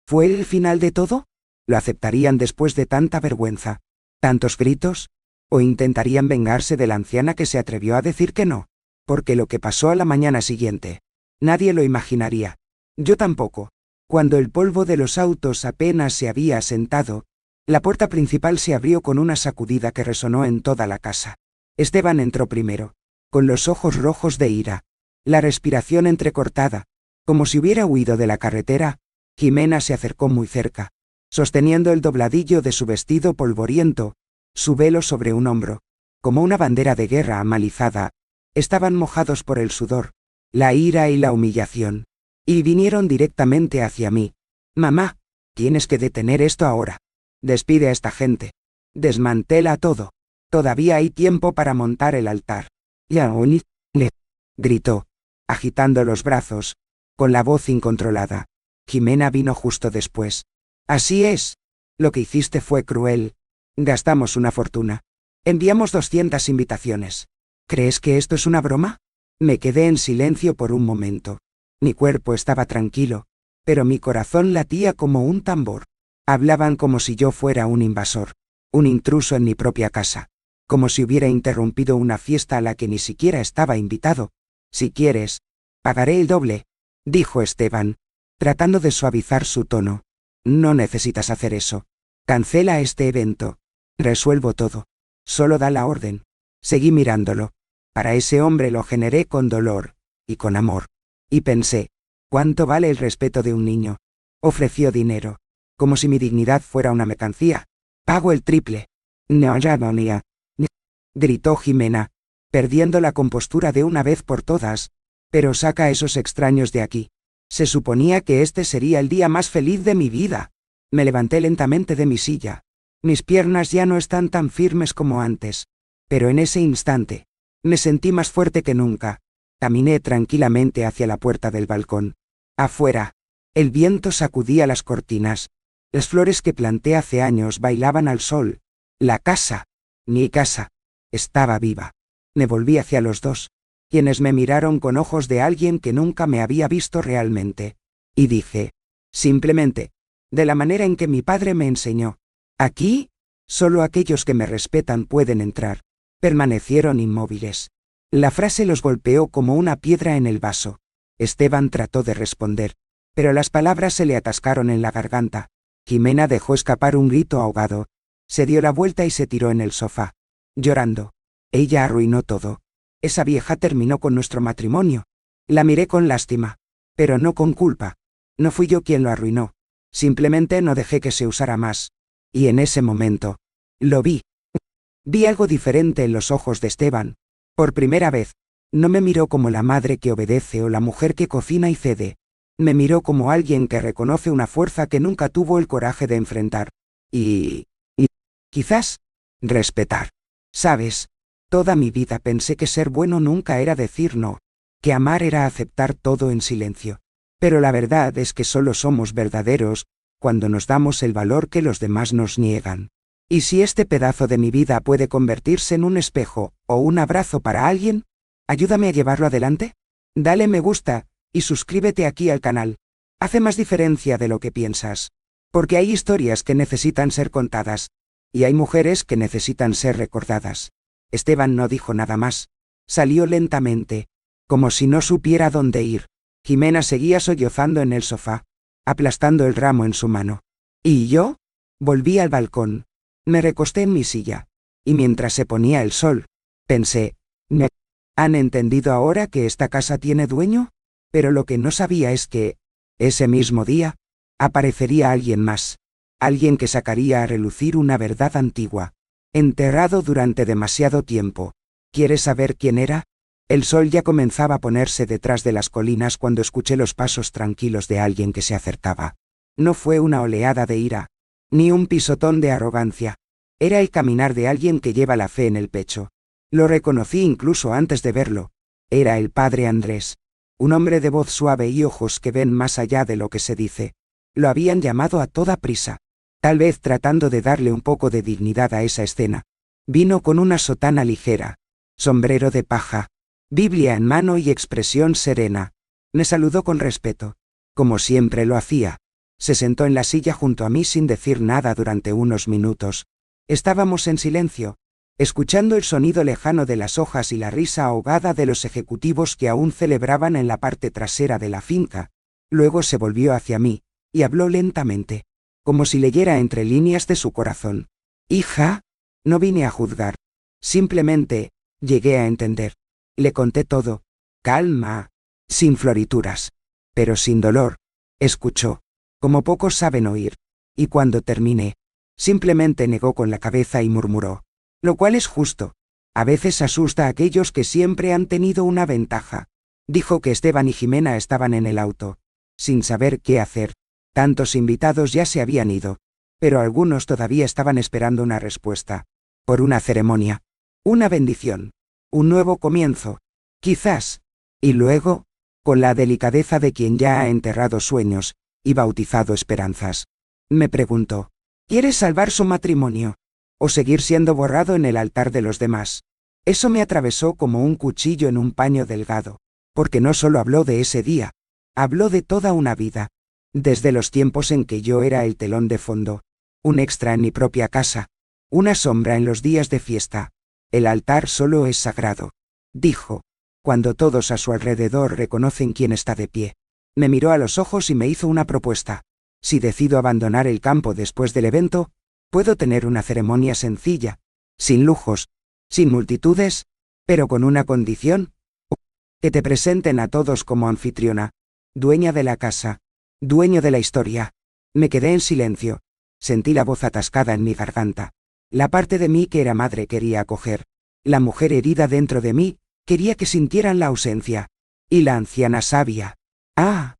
¿fue el final de todo? ¿Lo aceptarían después de tanta vergüenza, tantos gritos? ¿O intentarían vengarse de la anciana que se atrevió a decir que no? Porque lo que pasó a la mañana siguiente, nadie lo imaginaría. Yo tampoco. Cuando el polvo de los autos apenas se había asentado, la puerta principal se abrió con una sacudida que resonó en toda la casa. Esteban entró primero, con los ojos rojos de ira, la respiración entrecortada, como si hubiera huido de la carretera. Jimena se acercó muy cerca, sosteniendo el dobladillo de su vestido polvoriento, su velo sobre un hombro, como una bandera de guerra amalizada. Estaban mojados por el sudor, la ira y la humillación, y vinieron directamente hacia mí. «Mamá, tienes que detener esto ahora. Despide a esta gente. Desmantela todo. Todavía hay tiempo para montar el altar». «Yaoni», le gritó, agitando los brazos, con la voz incontrolada. Jimena vino justo después. «Así es. Lo que hiciste fue cruel. Gastamos una fortuna. Enviamos 200 invitaciones. ¿Crees que esto es una broma?» Me quedé en silencio por un momento. Mi cuerpo estaba tranquilo, pero mi corazón latía como un tambor. Hablaban como si yo fuera un invasor, un intruso en mi propia casa, como si hubiera interrumpido una fiesta a la que ni siquiera estaba invitado. «Si quieres, pagaré el doble», dijo Esteban, tratando de suavizar su tono. «No necesitas hacer eso. Cancela este evento. Resuelvo todo. Solo da la orden». Seguí mirándolo. Para ese hombre lo generé con dolor y con amor. Y pensé, ¿cuánto vale el respeto de un niño? Ofreció dinero, como si mi dignidad fuera una mercancía. Pago el triple. No, ya no, gritó Jimena, perdiendo la compostura de una vez por todas. Pero saca a esos extraños de aquí. Se suponía que este sería el día más feliz de mi vida. Me levanté lentamente de mi silla. Mis piernas ya no están tan firmes como antes. Pero en ese instante, me sentí más fuerte que nunca. Caminé tranquilamente hacia la puerta del balcón. Afuera, el viento sacudía las cortinas. Las flores que planté hace años bailaban al sol. La casa, mi casa, estaba viva. Me volví hacia los dos, quienes me miraron con ojos de alguien que nunca me había visto realmente. Y dije, simplemente, de la manera en que mi padre me enseñó: aquí, solo aquellos que me respetan pueden entrar. Permanecieron inmóviles. La frase los golpeó como una piedra en el vaso. Esteban trató de responder, pero las palabras se le atascaron en la garganta. Jimena dejó escapar un grito ahogado. Se dio la vuelta y se tiró en el sofá, llorando. Ella arruinó todo. Esa vieja terminó con nuestro matrimonio. La miré con lástima, pero no con culpa. No fui yo quien lo arruinó. Simplemente no dejé que se usara más. Y en ese momento, lo vi. Vi algo diferente en los ojos de Esteban. Por primera vez, no me miró como la madre que obedece o la mujer que cocina y cede. Me miró como alguien que reconoce una fuerza que nunca tuvo el coraje de enfrentar. Y quizás, respetar. ¿Sabes? Toda mi vida pensé que ser bueno nunca era decir no, que amar era aceptar todo en silencio. Pero la verdad es que solo somos verdaderos cuando nos damos el valor que los demás nos niegan. Y si este pedazo de mi vida puede convertirse en un espejo o un abrazo para alguien, ayúdame a llevarlo adelante. Dale me gusta y suscríbete aquí al canal. Hace más diferencia de lo que piensas. Porque hay historias que necesitan ser contadas. Y hay mujeres que necesitan ser recordadas. Esteban no dijo nada más. Salió lentamente, como si no supiera dónde ir. Jimena seguía sollozando en el sofá, aplastando el ramo en su mano. ¿Y yo? Volví al balcón. Me recosté en mi silla. Y mientras se ponía el sol, pensé, ¿han entendido ahora que esta casa tiene dueño? Pero lo que no sabía es que, ese mismo día, aparecería alguien más. Alguien que sacaría a relucir una verdad antigua, enterrado durante demasiado tiempo. ¿Quieres saber quién era? El sol ya comenzaba a ponerse detrás de las colinas cuando escuché los pasos tranquilos de alguien que se acercaba. No fue una oleada de ira, ni un pisotón de arrogancia. Era el caminar de alguien que lleva la fe en el pecho. Lo reconocí incluso antes de verlo. Era el padre Andrés. Un hombre de voz suave y ojos que ven más allá de lo que se dice. Lo habían llamado a toda prisa, tal vez tratando de darle un poco de dignidad a esa escena. Vino con una sotana ligera, sombrero de paja, Biblia en mano y expresión serena. Me saludó con respeto, como siempre lo hacía. Se sentó en la silla junto a mí sin decir nada durante unos minutos. Estábamos en silencio, escuchando el sonido lejano de las hojas y la risa ahogada de los ejecutivos que aún celebraban en la parte trasera de la finca. Luego se volvió hacia mí, y habló lentamente, como si leyera entre líneas de su corazón. Hija, no vine a juzgar. Simplemente, llegué a entender. Le conté todo. Calma, sin florituras, pero sin dolor. Escuchó, como pocos saben oír. Y cuando terminé, simplemente negó con la cabeza y murmuró. Lo cual es justo. A veces asusta a aquellos que siempre han tenido una ventaja. Dijo que Esteban y Jimena estaban en el auto, sin saber qué hacer. Tantos invitados ya se habían ido, pero algunos todavía estaban esperando una respuesta. Por una ceremonia. Una bendición. Un nuevo comienzo. Quizás. Y luego, con la delicadeza de quien ya ha enterrado sueños y bautizado esperanzas. Me preguntó, ¿quieres salvar su matrimonio? ¿O seguir siendo borrado en el altar de los demás? Eso me atravesó como un cuchillo en un paño delgado, porque no solo habló de ese día, habló de toda una vida. Desde los tiempos en que yo era el telón de fondo, un extra en mi propia casa, una sombra en los días de fiesta. El altar solo es sagrado, dijo, cuando todos a su alrededor reconocen quién está de pie. Me miró a los ojos y me hizo una propuesta. Si decido abandonar el campo después del evento, puedo tener una ceremonia sencilla, sin lujos, sin multitudes, pero con una condición: que te presenten a todos como anfitriona, dueña de la casa, dueño de la historia. Me quedé en silencio. Sentí la voz atascada en mi garganta. La parte de mí que era madre quería acoger. La mujer herida dentro de mí quería que sintieran la ausencia. Y la anciana sabia. ¡Ah!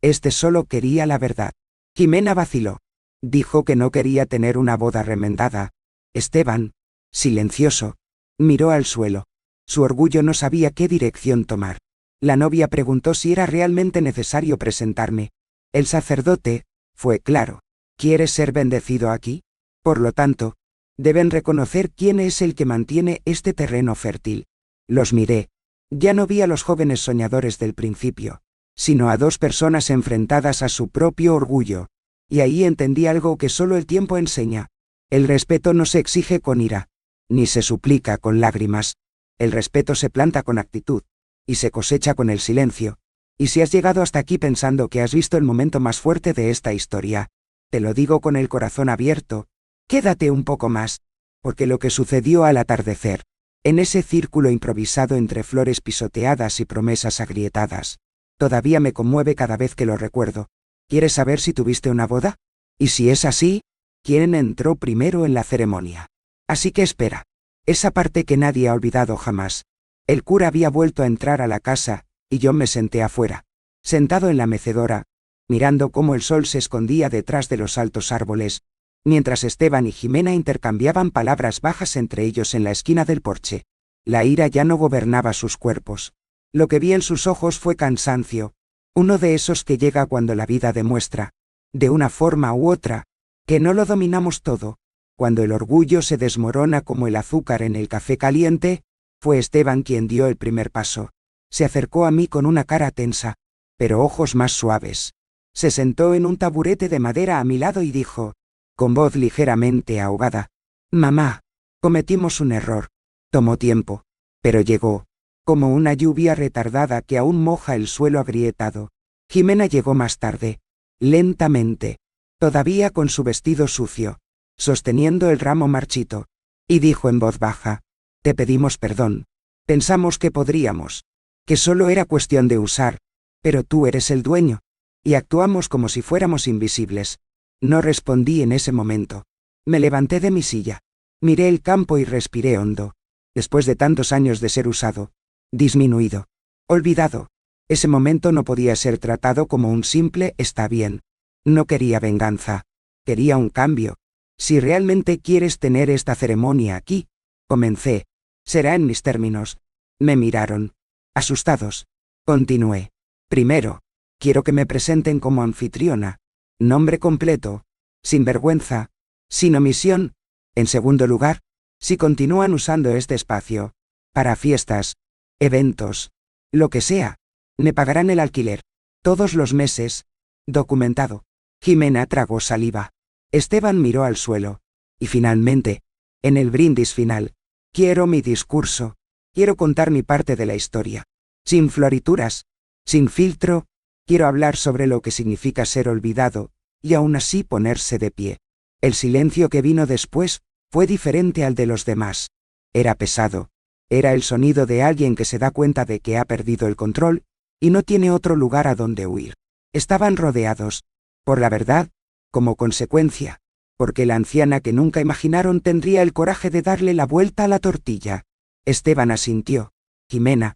Este solo quería la verdad. Jimena vaciló. Dijo que no quería tener una boda remendada. Esteban, silencioso, miró al suelo. Su orgullo no sabía qué dirección tomar. La novia preguntó si era realmente necesario presentarme. El sacerdote, fue claro. ¿Quieres ser bendecido aquí? Por lo tanto, deben reconocer quién es el que mantiene este terreno fértil. Los miré. Ya no vi a los jóvenes soñadores del principio, sino a dos personas enfrentadas a su propio orgullo. Y ahí entendí algo que solo el tiempo enseña. El respeto no se exige con ira, ni se suplica con lágrimas. El respeto se planta con actitud, y se cosecha con el silencio. Y si has llegado hasta aquí pensando que has visto el momento más fuerte de esta historia, te lo digo con el corazón abierto, quédate un poco más, porque lo que sucedió al atardecer, en ese círculo improvisado entre flores pisoteadas y promesas agrietadas, todavía me conmueve cada vez que lo recuerdo. ¿Quieres saber si tuviste una boda? Y si es así, ¿quién entró primero en la ceremonia? Así que espera. Esa parte que nadie ha olvidado jamás. El cura había vuelto a entrar a la casa, y yo me senté afuera, sentado en la mecedora, mirando cómo el sol se escondía detrás de los altos árboles, mientras Esteban y Jimena intercambiaban palabras bajas entre ellos en la esquina del porche. La ira ya no gobernaba sus cuerpos. Lo que vi en sus ojos fue cansancio, uno de esos que llega cuando la vida demuestra, de una forma u otra, que no lo dominamos todo. Cuando el orgullo se desmorona como el azúcar en el café caliente, fue Esteban quien dio el primer paso. Se acercó a mí con una cara tensa, pero ojos más suaves. Se sentó en un taburete de madera a mi lado y dijo, con voz ligeramente ahogada, «Mamá, cometimos un error. Tomó tiempo, pero llegó, como una lluvia retardada que aún moja el suelo agrietado. Jimena llegó más tarde, lentamente, todavía con su vestido sucio, sosteniendo el ramo marchito, y dijo en voz baja, «Te pedimos perdón. Pensamos que podríamos, que solo era cuestión de usar, pero tú eres el dueño, y actuamos como si fuéramos invisibles». No respondí en ese momento. Me levanté de mi silla, miré el campo y respiré hondo. Después de tantos años de ser usado, disminuido, olvidado, ese momento no podía ser tratado como un simple «está bien». No quería venganza, quería un cambio. «Si realmente quieres tener esta ceremonia aquí», comencé, «será en mis términos». Me miraron, asustados. Continué. «Primero, quiero que me presenten como anfitriona. Nombre completo, sin vergüenza, sin omisión. En segundo lugar, si continúan usando este espacio, para fiestas, eventos, lo que sea, me pagarán el alquiler, todos los meses, documentado». Jimena tragó saliva. Esteban miró al suelo. Y finalmente, en el brindis final, quiero mi discurso, quiero contar mi parte de la historia. Sin florituras, sin filtro, quiero hablar sobre lo que significa ser olvidado, y aún así ponerse de pie. El silencio que vino después fue diferente al de los demás. Era pesado. Era el sonido de alguien que se da cuenta de que ha perdido el control, y no tiene otro lugar a donde huir. Estaban rodeados, por la verdad, como consecuencia, porque la anciana que nunca imaginaron tendría el coraje de darle la vuelta a la tortilla. Esteban asintió. Jimena,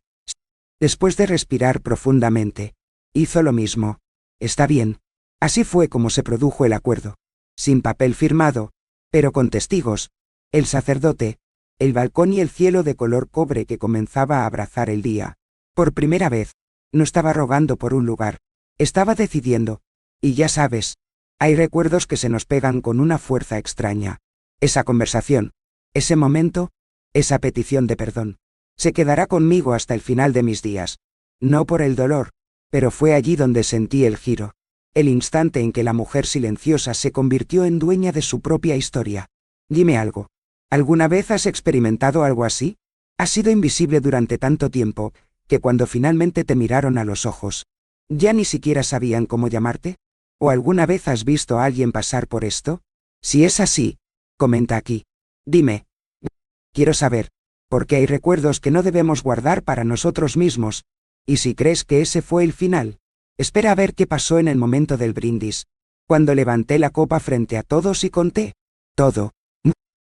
después de respirar profundamente, hizo lo mismo. «Está bien». Así fue como se produjo el acuerdo. Sin papel firmado, pero con testigos, el sacerdote, el balcón y el cielo de color cobre que comenzaba a abrazar el día. Por primera vez, no estaba rogando por un lugar, estaba decidiendo. Y ya sabes, hay recuerdos que se nos pegan con una fuerza extraña. Esa conversación, ese momento, esa petición de perdón, se quedará conmigo hasta el final de mis días. No por el dolor, pero fue allí donde sentí el giro. El instante en que la mujer silenciosa se convirtió en dueña de su propia historia. Dime algo. ¿Alguna vez has experimentado algo así? ¿Has sido invisible durante tanto tiempo, que cuando finalmente te miraron a los ojos, ya ni siquiera sabían cómo llamarte? ¿O alguna vez has visto a alguien pasar por esto? Si es así, comenta aquí. Dime. Quiero saber, porque hay recuerdos que no debemos guardar para nosotros mismos. Y si crees que ese fue el final, espera a ver qué pasó en el momento del brindis. Cuando levanté la copa frente a todos y conté todo.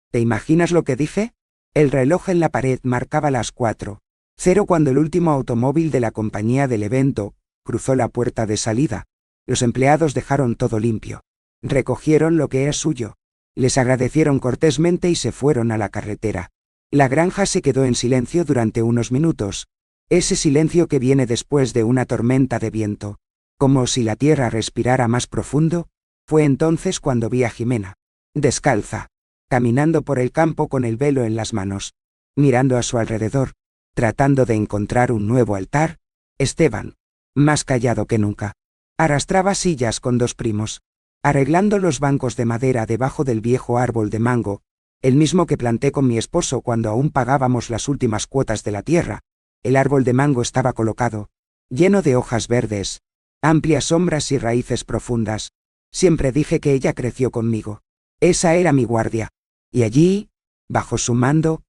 ¿Te imaginas lo que dije? El reloj en la pared marcaba las 4:00 cuando el último automóvil de la compañía del evento cruzó la puerta de salida. Los empleados dejaron todo limpio. Recogieron lo que era suyo. Les agradecieron cortésmente y se fueron a la carretera. La granja se quedó en silencio durante unos minutos. Ese silencio que viene después de una tormenta de viento. Como si la tierra respirara más profundo. Fue entonces cuando vi a Jimena, descalza, caminando por el campo con el velo en las manos, mirando a su alrededor, tratando de encontrar un nuevo altar. Esteban, más callado que nunca, arrastraba sillas con 2 primos, arreglando los bancos de madera debajo del viejo árbol de mango, el mismo que planté con mi esposo cuando aún pagábamos las últimas cuotas de la tierra. El árbol de mango estaba colocado, lleno de hojas verdes, amplias sombras y raíces profundas. Siempre dije que ella creció conmigo. Esa era mi guardia. Y allí, bajo su mando,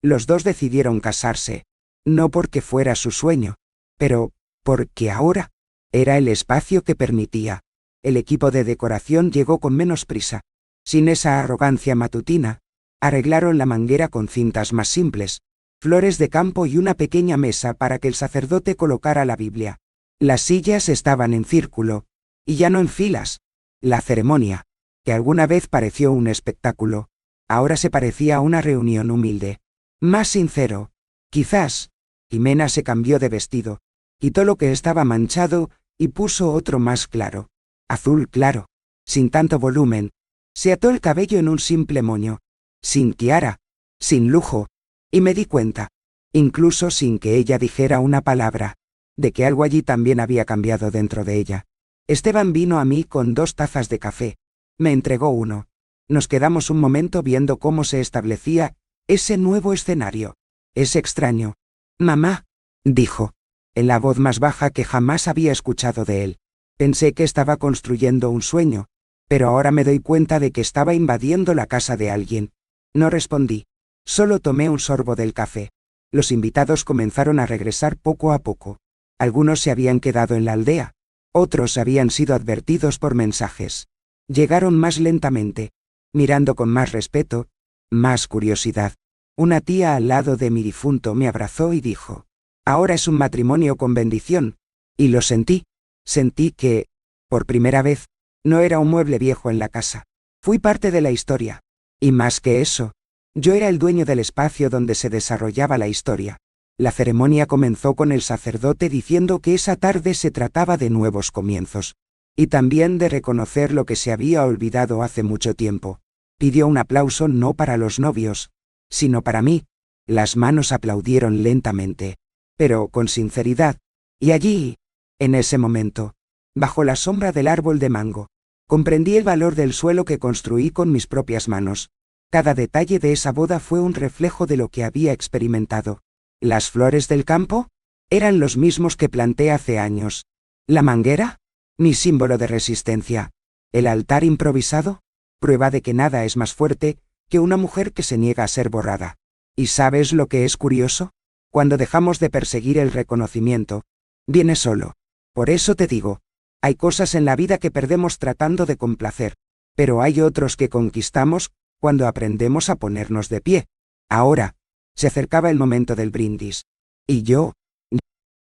los dos decidieron casarse. No porque fuera su sueño, pero porque ahora era el espacio que permitía. El equipo de decoración llegó con menos prisa. Sin esa arrogancia matutina, arreglaron la manguera con cintas más simples, flores de campo y una pequeña mesa para que el sacerdote colocara la Biblia. Las sillas estaban en círculo, y ya no en filas. La ceremonia, que alguna vez pareció un espectáculo, ahora se parecía a una reunión humilde. Más sincero, quizás. Jimena se cambió de vestido, quitó lo que estaba manchado y puso otro más claro, azul claro, sin tanto volumen. Se ató el cabello en un simple moño, sin tiara, sin lujo, y me di cuenta, incluso sin que ella dijera una palabra, de que algo allí también había cambiado dentro de ella. Esteban vino a mí con 2 tazas de café. Me entregó uno. Nos quedamos un momento viendo cómo se establecía ese nuevo escenario. Es extraño. Mamá, dijo, en la voz más baja que jamás había escuchado de él. Pensé que estaba construyendo un sueño, pero ahora me doy cuenta de que estaba invadiendo la casa de alguien. No respondí. Solo tomé un sorbo del café. Los invitados comenzaron a regresar poco a poco. Algunos se habían quedado en la aldea. Otros habían sido advertidos por mensajes. Llegaron más lentamente, mirando con más respeto, más curiosidad. Una tía al lado de mi difunto me abrazó y dijo, ahora es un matrimonio con bendición. Y lo sentí. Sentí que, por primera vez, no era un mueble viejo en la casa. Fui parte de la historia. Y más que eso, yo era el dueño del espacio donde se desarrollaba la historia. La ceremonia comenzó con el sacerdote diciendo que esa tarde se trataba de nuevos comienzos, y también de reconocer lo que se había olvidado hace mucho tiempo. Pidió un aplauso no para los novios, sino para mí. Las manos aplaudieron lentamente, pero con sinceridad, y allí, en ese momento, bajo la sombra del árbol de mango, comprendí el valor del suelo que construí con mis propias manos. Cada detalle de esa boda fue un reflejo de lo que había experimentado. Las flores del campo eran los mismos que planté hace años. La manguera, mi símbolo de resistencia. El altar improvisado, prueba de que nada es más fuerte que una mujer que se niega a ser borrada. ¿Y sabes lo que es curioso? Cuando dejamos de perseguir el reconocimiento, viene solo. Por eso te digo, hay cosas en la vida que perdemos tratando de complacer, pero hay otros que conquistamos cuando aprendemos a ponernos de pie. Ahora, se acercaba el momento del brindis. Y yo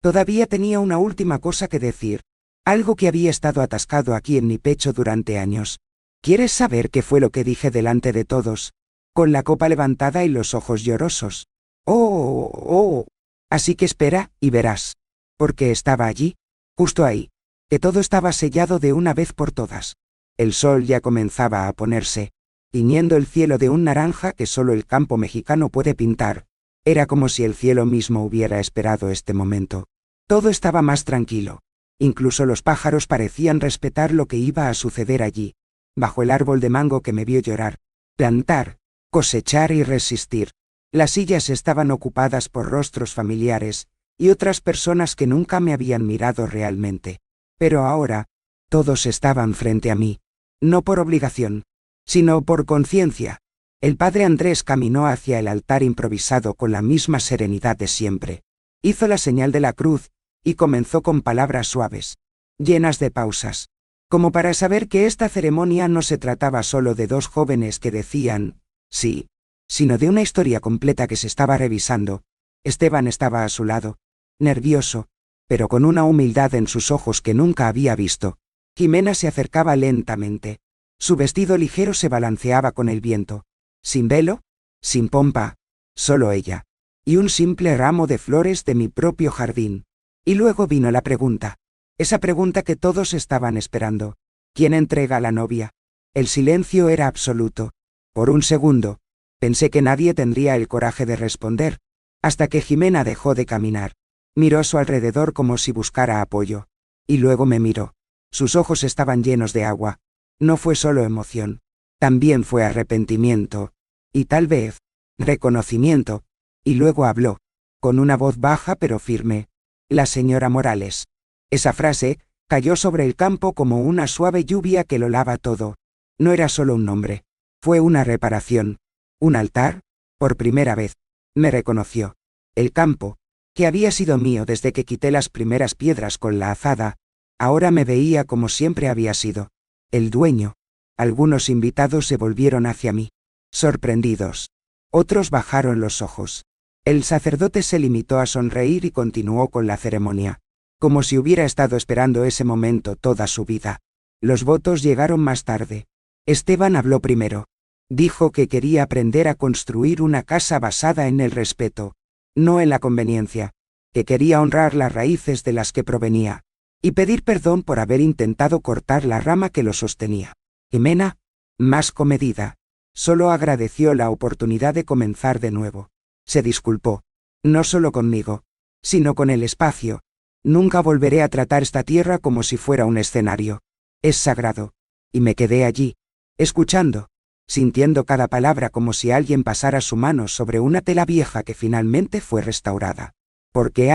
todavía tenía una última cosa que decir, algo que había estado atascado aquí en mi pecho durante años. ¿Quieres saber qué fue lo que dije delante de todos? Con la copa levantada y los ojos llorosos. Oh. Así que espera y verás. Porque estaba allí, justo ahí, que todo estaba sellado de una vez por todas. El sol ya comenzaba a ponerse, tiñendo el cielo de un naranja que solo el campo mexicano puede pintar. Era como si el cielo mismo hubiera esperado este momento. Todo estaba más tranquilo. Incluso los pájaros parecían respetar lo que iba a suceder allí, bajo el árbol de mango que me vio llorar, plantar, cosechar y resistir. Las sillas estaban ocupadas por rostros familiares y otras personas que nunca me habían mirado realmente. Pero ahora, todos estaban frente a mí, no por obligación, sino por conciencia. El padre Andrés caminó hacia el altar improvisado con la misma serenidad de siempre. Hizo la señal de la cruz y comenzó con palabras suaves, llenas de pausas, como para saber que esta ceremonia no se trataba solo de dos jóvenes que decían sí, sino de una historia completa que se estaba revisando. Esteban estaba a su lado, nervioso, pero con una humildad en sus ojos que nunca había visto. Jimena se acercaba lentamente. Su vestido ligero se balanceaba con el viento. Sin velo, sin pompa, solo ella. Y un simple ramo de flores de mi propio jardín. Y luego vino la pregunta. Esa pregunta que todos estaban esperando. ¿Quién entrega a la novia? El silencio era absoluto. Por un segundo, pensé que nadie tendría el coraje de responder, hasta que Jimena dejó de caminar. Miró a su alrededor como si buscara apoyo. Y luego me miró. Sus ojos estaban llenos de agua. No fue solo emoción. También fue arrepentimiento. Y tal vez, reconocimiento. Y luego habló, con una voz baja pero firme. La señora Morales. Esa frase cayó sobre el campo como una suave lluvia que lo lava todo. No era solo un nombre. Fue una reparación. Un altar. Por primera vez. Me reconoció. El campo, que había sido mío desde que quité las primeras piedras con la azada, ahora me veía como siempre había sido. El dueño. Algunos invitados se volvieron hacia mí, sorprendidos. Otros bajaron los ojos. El sacerdote se limitó a sonreír y continuó con la ceremonia, como si hubiera estado esperando ese momento toda su vida. Los votos llegaron más tarde. Esteban habló primero. Dijo que quería aprender a construir una casa basada en el respeto, no en la conveniencia, que quería honrar las raíces de las que provenía, y pedir perdón por haber intentado cortar la rama que lo sostenía. Jimena, más comedida, solo agradeció la oportunidad de comenzar de nuevo. Se disculpó, no solo conmigo, sino con el espacio. Nunca volveré a tratar esta tierra como si fuera un escenario. Es sagrado. Y me quedé allí, escuchando, sintiendo cada palabra como si alguien pasara su mano sobre una tela vieja que finalmente fue restaurada. Porque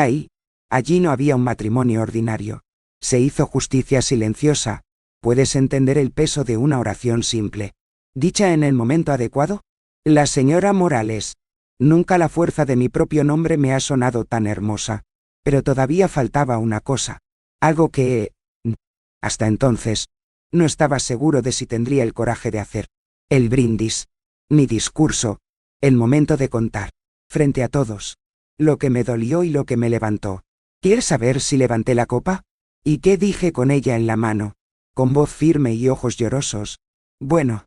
allí no había un matrimonio ordinario. Se hizo justicia silenciosa. ¿Puedes entender el peso de una oración simple, dicha en el momento adecuado? La señora Morales. Nunca la fuerza de mi propio nombre me ha sonado tan hermosa. Pero todavía faltaba una cosa. Algo que, hasta entonces, no estaba seguro de si tendría el coraje de hacer. El brindis. Mi discurso. El momento de contar. Frente a todos. Lo que me dolió y lo que me levantó. ¿Quieres saber si levanté la copa? ¿Y qué dije con ella en la mano? Con voz firme y ojos llorosos. Bueno.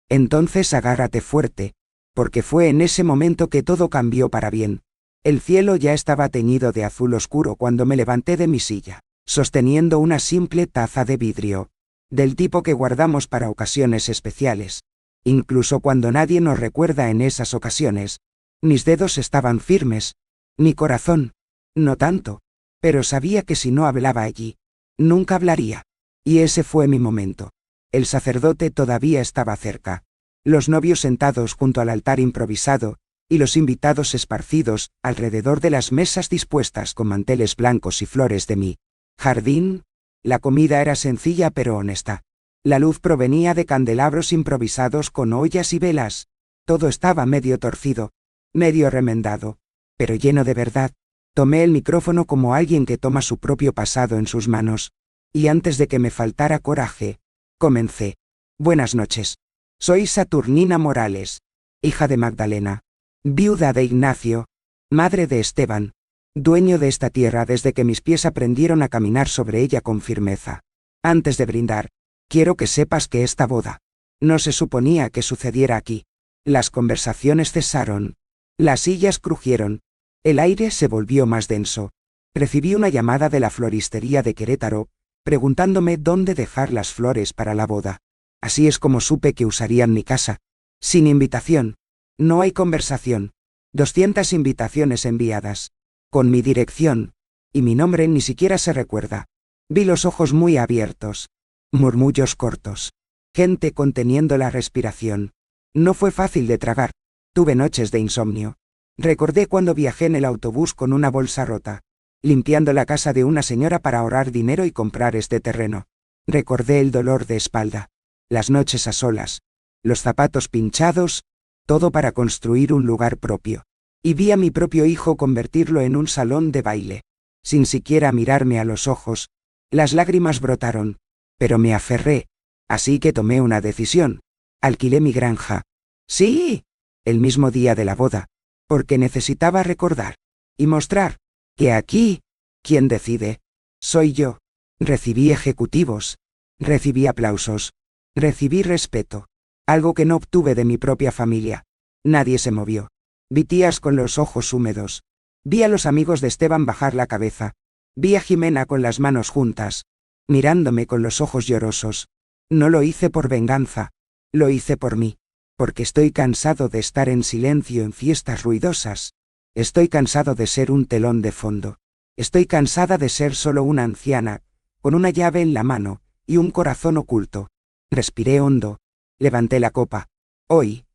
Entonces agárrate fuerte. Porque fue en ese momento que todo cambió para bien. El cielo ya estaba teñido de azul oscuro cuando me levanté de mi silla, sosteniendo una simple taza de vidrio, del tipo que guardamos para ocasiones especiales. Incluso cuando nadie nos recuerda en esas ocasiones. Mis dedos estaban firmes. Mi corazón, no tanto. Pero sabía que si no hablaba allí, nunca hablaría. Y ese fue mi momento. El sacerdote todavía estaba cerca. Los novios sentados junto al altar improvisado, y los invitados esparcidos alrededor de las mesas dispuestas con manteles blancos y flores de mi jardín. La comida era sencilla pero honesta. La luz provenía de candelabros improvisados con ollas y velas. Todo estaba medio torcido, medio remendado, pero lleno de verdad. Tomé el micrófono como alguien que toma su propio pasado en sus manos. Y antes de que me faltara coraje, comencé. Buenas noches. Soy Saturnina Morales, hija de Magdalena, viuda de Ignacio, madre de Esteban, dueño de esta tierra desde que mis pies aprendieron a caminar sobre ella con firmeza. Antes de brindar, quiero que sepas que esta boda no se suponía que sucediera aquí. Las conversaciones cesaron, las sillas crujieron, el aire se volvió más denso. Recibí una llamada de la floristería de Querétaro, preguntándome dónde dejar las flores para la boda. Así es como supe que usarían mi casa. Sin invitación. No hay conversación. 200 invitaciones enviadas. Con mi dirección. Y mi nombre ni siquiera se recuerda. Vi los ojos muy abiertos. Murmullos cortos. Gente conteniendo la respiración. No fue fácil de tragar. Tuve noches de insomnio. Recordé cuando viajé en el autobús con una bolsa rota, limpiando la casa de una señora para ahorrar dinero y comprar este terreno. Recordé el dolor de espalda. Las noches a solas, los zapatos pinchados, todo para construir un lugar propio. Y vi a mi propio hijo convertirlo en un salón de baile. Sin siquiera mirarme a los ojos, las lágrimas brotaron. pero me aferré. Así que tomé una decisión. Alquilé mi granja. Sí, el mismo día de la boda, porque necesitaba recordar y mostrar que aquí, quien decide, soy yo. Recibí ejecutivos, recibí aplausos, recibí respeto, algo que no obtuve de mi propia familia. Nadie se movió. Vi tías con los ojos húmedos. Vi a los amigos de Esteban bajar la cabeza. Vi a Jimena con las manos juntas, mirándome con los ojos llorosos. No lo hice por venganza, lo hice por mí, porque estoy cansado de estar en silencio en fiestas ruidosas. Estoy cansado de ser un telón de fondo. Estoy cansada de ser solo una anciana, con una llave en la mano y un corazón oculto. Respiré hondo. Levanté la copa. Hoy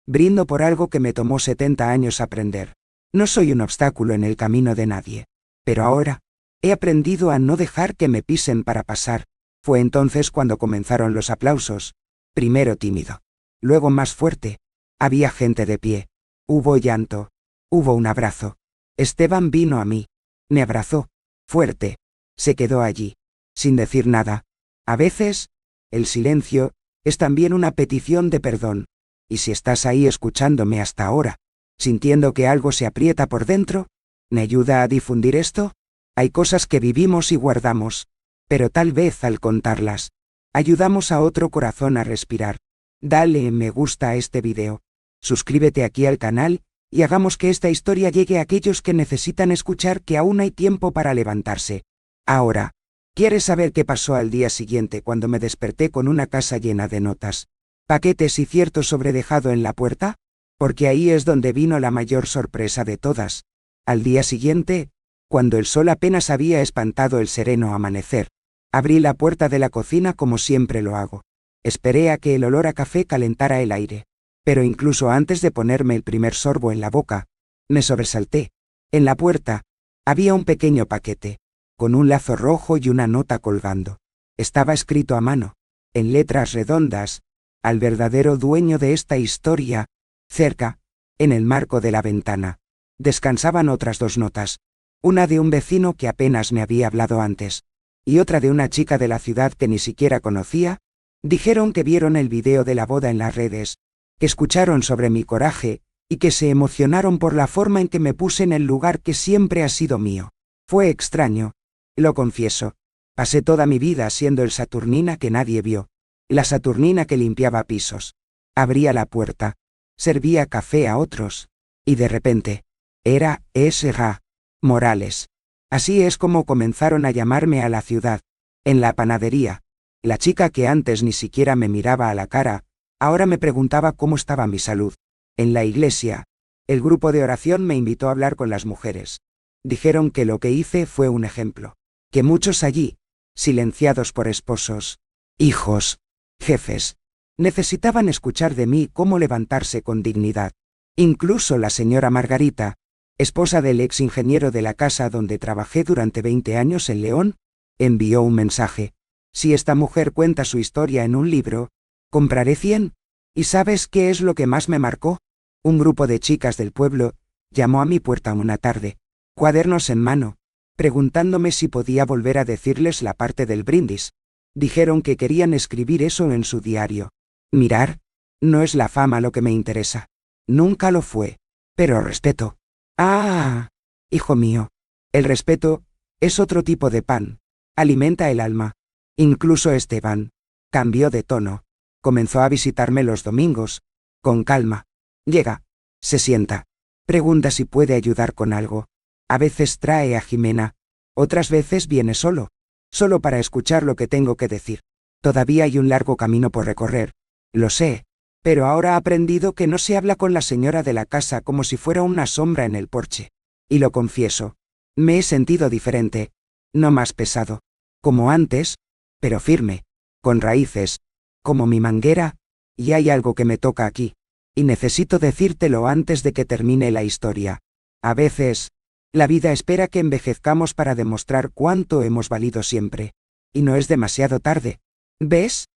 brindo por algo que me tomó 70 años aprender. No soy un obstáculo en el camino de nadie. Pero ahora, he aprendido a no dejar que me pisen para pasar. Fue entonces cuando comenzaron los aplausos. Primero tímido. Luego más fuerte. Había gente de pie. Hubo llanto. Hubo un abrazo. Esteban vino a mí. Me abrazó. Fuerte. Se quedó allí. Sin decir nada. A veces, el silencio es también una petición de perdón. Y si estás ahí escuchándome hasta ahora, sintiendo que algo se aprieta por dentro, ¿me ayuda a difundir esto? Hay cosas que vivimos y guardamos, pero tal vez al contarlas, ayudamos a otro corazón a respirar. Dale me gusta a este video. Suscríbete aquí al canal, y hagamos que esta historia llegue a aquellos que necesitan escuchar que aún hay tiempo para levantarse. Ahora, ¿quieres saber qué pasó al día siguiente cuando me desperté con una casa llena de notas, paquetes y cierto sobredejado en la puerta? Porque ahí es donde vino la mayor sorpresa de todas. Al día siguiente, cuando el sol apenas había espantado el sereno amanecer, abrí la puerta de la cocina como siempre lo hago. Esperé a que el olor a café calentara el aire. Pero incluso antes de ponerme el primer sorbo en la boca, me sobresalté. En la puerta, había un pequeño paquete, con un lazo rojo y una nota colgando. Estaba escrito a mano, en letras redondas, al verdadero dueño de esta historia. Cerca, en el marco de la ventana, descansaban otras dos notas. Una de un vecino que apenas me había hablado antes, y otra de una chica de la ciudad que ni siquiera conocía. Dijeron que vieron el video de la boda en las redes, que escucharon sobre mi coraje, y que se emocionaron por la forma en que me puse en el lugar que siempre ha sido mío. Fue extraño, lo confieso. Pasé toda mi vida siendo el Saturnina que nadie vio, la Saturnina que limpiaba pisos, abría la puerta, servía café a otros, y de repente, era S.R.A. Morales. Así es como comenzaron a llamarme a la ciudad. En la panadería, la chica que antes ni siquiera me miraba a la cara, ahora me preguntaba cómo estaba mi salud. En la iglesia, el grupo de oración me invitó a hablar con las mujeres. Dijeron que lo que hice fue un ejemplo, que muchos allí, silenciados por esposos, hijos, jefes, necesitaban escuchar de mí cómo levantarse con dignidad. Incluso la señora Margarita, esposa del ex ingeniero de la casa donde trabajé durante 20 años en León, envió un mensaje. Si esta mujer cuenta su historia en un libro, compraré 100. ¿Y sabes qué es lo que más me marcó? Un grupo de chicas del pueblo llamó a mi puerta una tarde, cuadernos en mano, preguntándome si podía volver a decirles la parte del brindis. Dijeron que querían escribir eso en su diario. Mirar, no es la fama lo que me interesa. Nunca lo fue. Pero respeto. Ah, hijo mío, el respeto es otro tipo de pan. Alimenta el alma. Incluso Esteban cambió de tono. Comenzó a visitarme los domingos, con calma. Llega, se sienta, pregunta si puede ayudar con algo. A veces trae a Jimena, otras veces viene solo para escuchar lo que tengo que decir. Todavía hay un largo camino por recorrer, lo sé, pero ahora ha aprendido que no se habla con la señora de la casa como si fuera una sombra en el porche. Y lo confieso, me he sentido diferente, no más pesado, como antes, pero firme, con raíces, como mi manguera, y hay algo que me toca aquí, y necesito decírtelo antes de que termine la historia. A veces, la vida espera que envejezcamos para demostrar cuánto hemos valido siempre, y no es demasiado tarde. ¿Ves?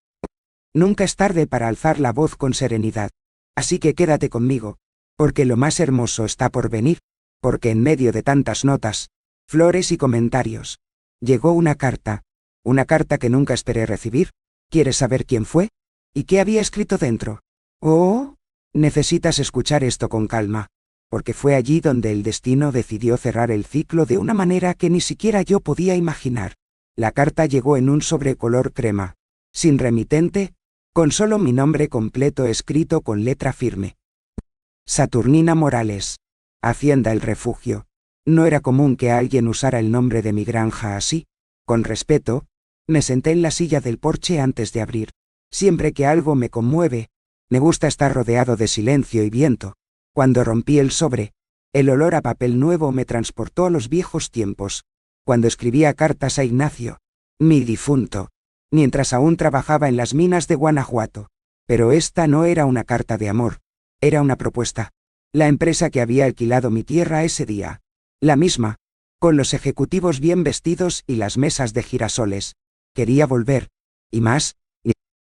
Nunca es tarde para alzar la voz con serenidad, así que quédate conmigo, porque lo más hermoso está por venir, porque en medio de tantas notas, flores y comentarios, llegó una carta, Una carta que nunca esperé recibir. ¿Quieres saber quién fue? ¿Y qué había escrito dentro? Oh, necesitas escuchar esto con calma, porque fue allí donde el destino decidió cerrar el ciclo de una manera que ni siquiera yo podía imaginar. La carta llegó en un sobre color crema, sin remitente, con solo mi nombre completo escrito con letra firme. Saturnina Morales. Hacienda El Refugio. No era común que alguien usara el nombre de mi granja así. Con respeto, me senté en la silla del porche antes de abrir. Siempre que algo me conmueve, me gusta estar rodeado de silencio y viento. Cuando rompí el sobre, el olor a papel nuevo me transportó a los viejos tiempos, cuando escribía cartas a Ignacio, mi difunto, mientras aún trabajaba en las minas de Guanajuato. Pero esta no era una carta de amor, era una propuesta. La empresa que había alquilado mi tierra ese día, la misma, con los ejecutivos bien vestidos y las mesas de girasoles, quería volver, y más,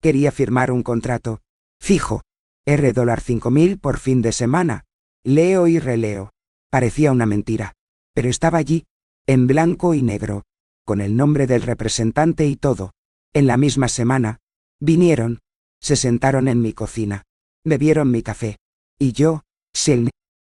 quería firmar un contrato fijo, $5,000 por fin de semana. Leo y releo. Parecía una mentira, pero estaba allí, en blanco y negro, con el nombre del representante y todo. En la misma semana, vinieron, se sentaron en mi cocina, bebieron mi café, y yo,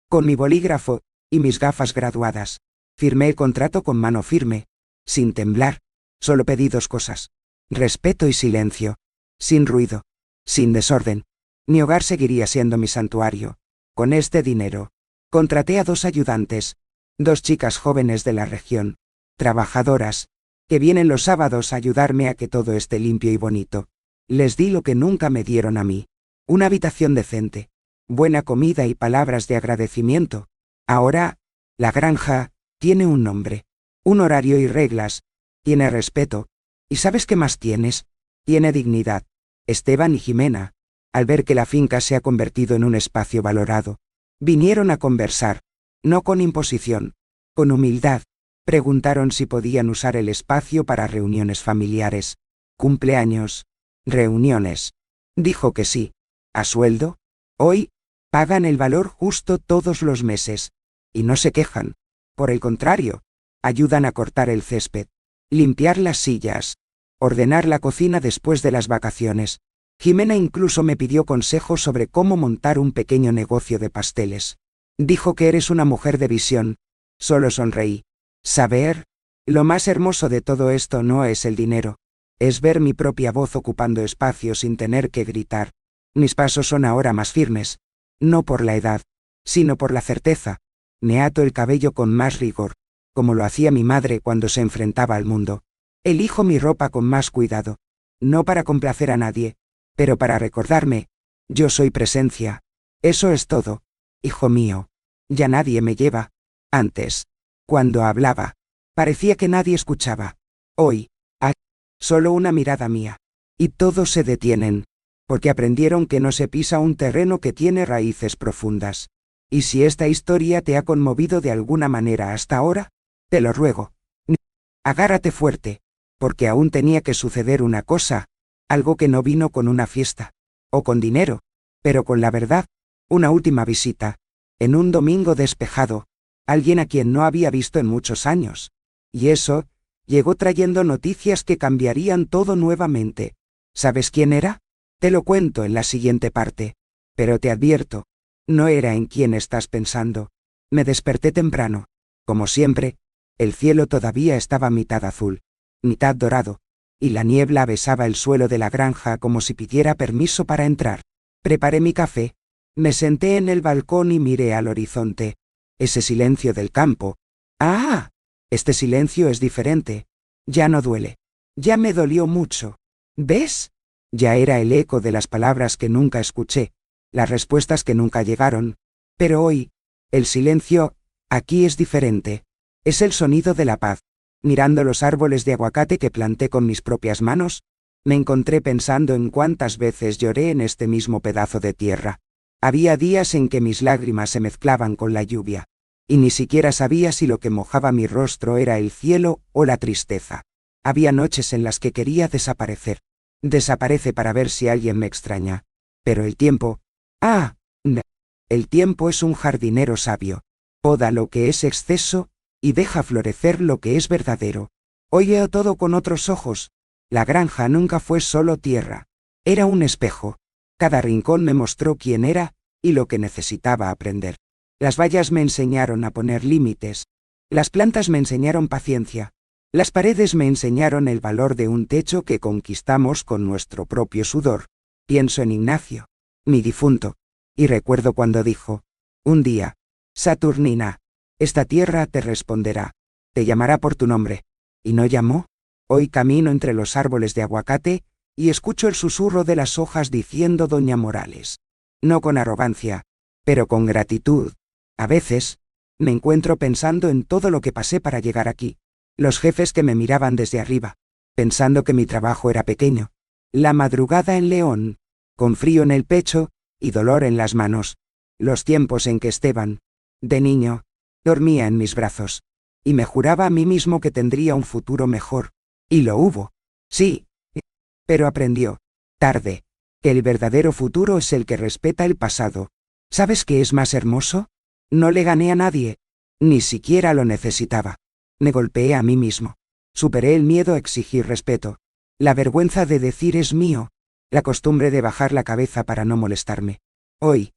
con mi bolígrafo y mis gafas graduadas, firmé el contrato con mano firme, sin temblar. Solo pedí dos cosas: respeto y silencio, sin ruido, sin desorden. Mi hogar seguiría siendo mi santuario. Con este dinero, contraté a 2 ayudantes, 2 chicas jóvenes de la región, trabajadoras, que vienen los sábados a ayudarme a que todo esté limpio y bonito. Les di lo que nunca me dieron a mí: una habitación decente, buena comida y palabras de agradecimiento. Ahora, la granja tiene un nombre, un horario y reglas, tiene respeto, y ¿sabes qué más tienes? Tiene dignidad. Esteban y Jimena, al ver que la finca se ha convertido en un espacio valorado, vinieron a conversar, no con imposición, con humildad. Preguntaron si podían usar el espacio para reuniones familiares, cumpleaños, reuniones. Dijo que sí. ¿A sueldo? Hoy, pagan el valor justo todos los meses, y no se quejan. Por el contrario, ayudan a cortar el césped, limpiar las sillas, ordenar la cocina después de las vacaciones. Jimena incluso me pidió consejos sobre cómo montar un pequeño negocio de pasteles. Dijo que eres una mujer de visión. Solo sonreí. Saber, lo más hermoso de todo esto no es el dinero, es ver mi propia voz ocupando espacio sin tener que gritar. Mis pasos son ahora más firmes, no por la edad, sino por la certeza. Me ato el cabello con más rigor, como lo hacía mi madre cuando se enfrentaba al mundo. Elijo mi ropa con más cuidado, no para complacer a nadie, pero para recordarme: yo soy presencia. Eso es todo, hijo mío. Ya nadie me lleva. Antes, cuando hablaba, parecía que nadie escuchaba. Hoy, hay solo una mirada mía. Y todos se detienen, porque aprendieron que no se pisa un terreno que tiene raíces profundas. Y si esta historia te ha conmovido de alguna manera hasta ahora, te lo ruego, agárrate fuerte, porque aún tenía que suceder una cosa, algo que no vino con una fiesta, o con dinero, pero con la verdad. Una última visita, en un domingo despejado, alguien a quien no había visto en muchos años. Y eso, llegó trayendo noticias que cambiarían todo nuevamente. ¿Sabes quién era? Te lo cuento en la siguiente parte. Pero te advierto, no era en quién estás pensando. Me desperté temprano. Como siempre, el cielo todavía estaba mitad azul, mitad dorado, y la niebla besaba el suelo de la granja como si pidiera permiso para entrar. Preparé mi café, me senté en el balcón y miré al horizonte. Ese silencio del campo. ¡Ah! Este silencio es diferente. Ya no duele. Ya me dolió mucho. ¿Ves? Ya era el eco de las palabras que nunca escuché, las respuestas que nunca llegaron. Pero hoy, el silencio, aquí es diferente. Es el sonido de la paz. Mirando los árboles de aguacate que planté con mis propias manos, me encontré pensando en cuántas veces lloré en este mismo pedazo de tierra. Había días en que mis lágrimas se mezclaban con la lluvia, y ni siquiera sabía si lo que mojaba mi rostro era el cielo o la tristeza. Había noches en las que quería desaparecer. Desaparece para ver si alguien me extraña. Pero el tiempo... ¡Ah! El tiempo es un jardinero sabio. Poda lo que es exceso y deja florecer lo que es verdadero. Hoy veo todo con otros ojos. La granja nunca fue solo tierra. Era un espejo. Cada rincón me mostró quién era y lo que necesitaba aprender. Las vallas me enseñaron a poner límites. Las plantas me enseñaron paciencia. Las paredes me enseñaron el valor de un techo que conquistamos con nuestro propio sudor. Pienso en Ignacio, mi difunto, y recuerdo cuando dijo: un día, Saturnina, esta tierra te responderá, te llamará por tu nombre. ¿Y no llamó? Hoy camino entre los árboles de aguacate y escucho el susurro de las hojas diciendo Doña Morales. No con arrogancia, pero con gratitud. A veces, me encuentro pensando en todo lo que pasé para llegar aquí. Los jefes que me miraban desde arriba, pensando que mi trabajo era pequeño. La madrugada en León, con frío en el pecho y dolor en las manos. Los tiempos en que Esteban, de niño, dormía en mis brazos. Y me juraba a mí mismo que tendría un futuro mejor. Y lo hubo. Sí. Pero aprendió, tarde, que el verdadero futuro es el que respeta el pasado. ¿Sabes qué es más hermoso? No le gané a nadie. Ni siquiera lo necesitaba. Me golpeé a mí mismo. Superé el miedo a exigir respeto. La vergüenza de decir es mío. La costumbre de bajar la cabeza para no molestarme. Hoy,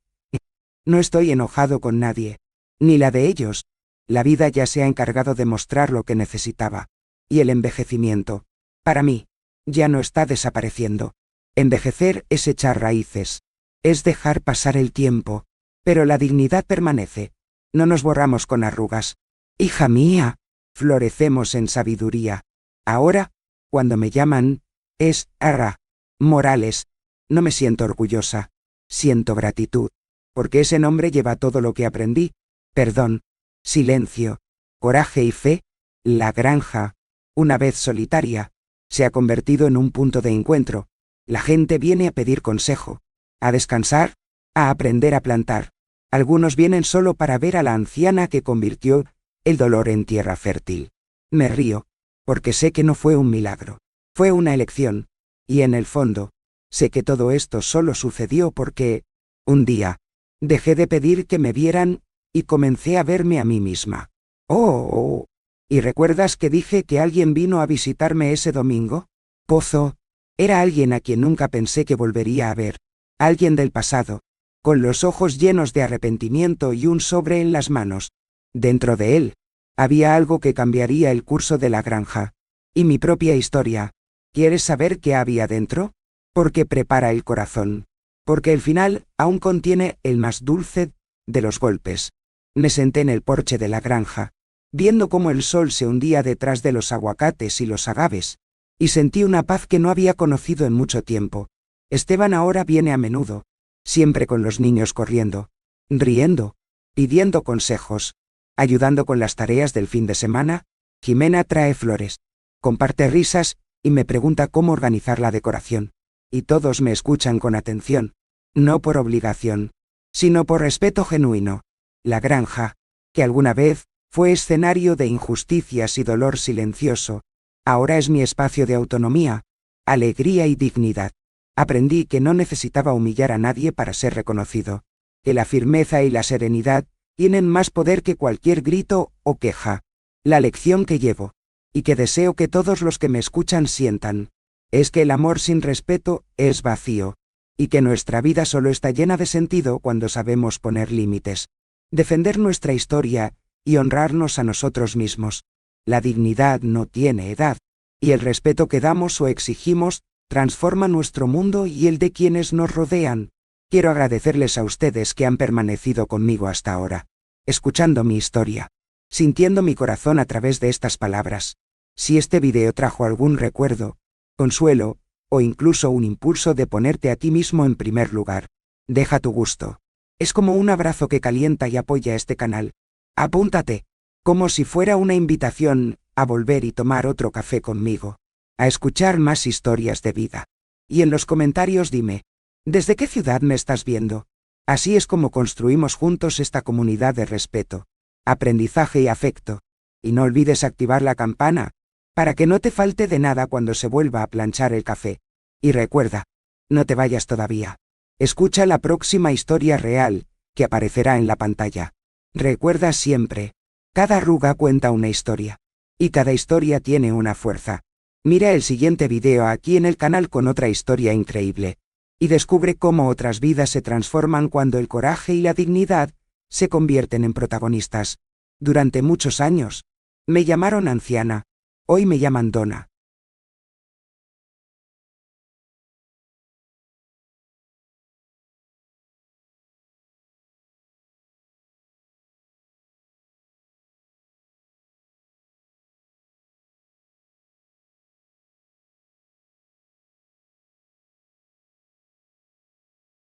no estoy enojado con nadie. Ni la de ellos. La vida ya se ha encargado de mostrar lo que necesitaba. Y el envejecimiento, para mí, ya no está desapareciendo. Envejecer es echar raíces. Es dejar pasar el tiempo. Pero la dignidad permanece. No nos borramos con arrugas. Hija mía, florecemos en sabiduría. Ahora, cuando me llaman, es Arra Morales. No me siento orgullosa. Siento gratitud. Porque ese nombre lleva todo lo que aprendí. Perdón, silencio, coraje y fe. La granja, una vez solitaria, se ha convertido en un punto de encuentro. La gente viene a pedir consejo, a descansar, a aprender a plantar. Algunos vienen solo para ver a la anciana que convirtió el dolor en tierra fértil. Me río, porque sé que no fue un milagro, fue una elección, y en el fondo, sé que todo esto solo sucedió porque, un día, dejé de pedir que me vieran y comencé a verme a mí misma. ¡Oh! ¿Y recuerdas que dije que alguien vino a visitarme ese domingo? Pozo, era alguien a quien nunca pensé que volvería a ver. Alguien del pasado, con los ojos llenos de arrepentimiento y un sobre en las manos. Dentro de él, había algo que cambiaría el curso de la granja. Y mi propia historia. ¿Quieres saber qué había dentro? Porque prepara el corazón. Porque el final aún contiene el más dulce de los golpes. Me senté en el porche de la granja, viendo cómo el sol se hundía detrás de los aguacates y los agaves, y sentí una paz que no había conocido en mucho tiempo. Esteban ahora viene a menudo, siempre con los niños corriendo, riendo, pidiendo consejos, ayudando con las tareas del fin de semana. Jimena trae flores, comparte risas y me pregunta cómo organizar la decoración. Y todos me escuchan con atención, no por obligación, sino por respeto genuino. La granja, que alguna vez fue escenario de injusticias y dolor silencioso, ahora es mi espacio de autonomía, alegría y dignidad. Aprendí que no necesitaba humillar a nadie para ser reconocido, que la firmeza y la serenidad tienen más poder que cualquier grito o queja. La lección que llevo, y que deseo que todos los que me escuchan sientan, es que el amor sin respeto es vacío, y que nuestra vida solo está llena de sentido cuando sabemos poner límites, defender nuestra historia y honrarnos a nosotros mismos. La dignidad no tiene edad, y el respeto que damos o exigimos transforma nuestro mundo y el de quienes nos rodean. Quiero agradecerles a ustedes que han permanecido conmigo hasta ahora, escuchando mi historia, sintiendo mi corazón a través de estas palabras. Si este video trajo algún recuerdo, consuelo, o incluso un impulso de ponerte a ti mismo en primer lugar, deja tu gusto. Es como un abrazo que calienta y apoya este canal. Apúntate, como si fuera una invitación a volver y tomar otro café conmigo, a escuchar más historias de vida. Y en los comentarios dime, ¿desde qué ciudad me estás viendo? Así es como construimos juntos esta comunidad de respeto, aprendizaje y afecto. Y no olvides activar la campana, para que no te falte de nada cuando se vuelva a planchar el café. Y recuerda, no te vayas todavía. Escucha la próxima historia real, que aparecerá en la pantalla. Recuerda siempre, cada arruga cuenta una historia. Y cada historia tiene una fuerza. Mira el siguiente video aquí en el canal con otra historia increíble. Y descubre cómo otras vidas se transforman cuando el coraje y la dignidad se convierten en protagonistas. Durante muchos años, me llamaron anciana. Hoy me llaman Donna.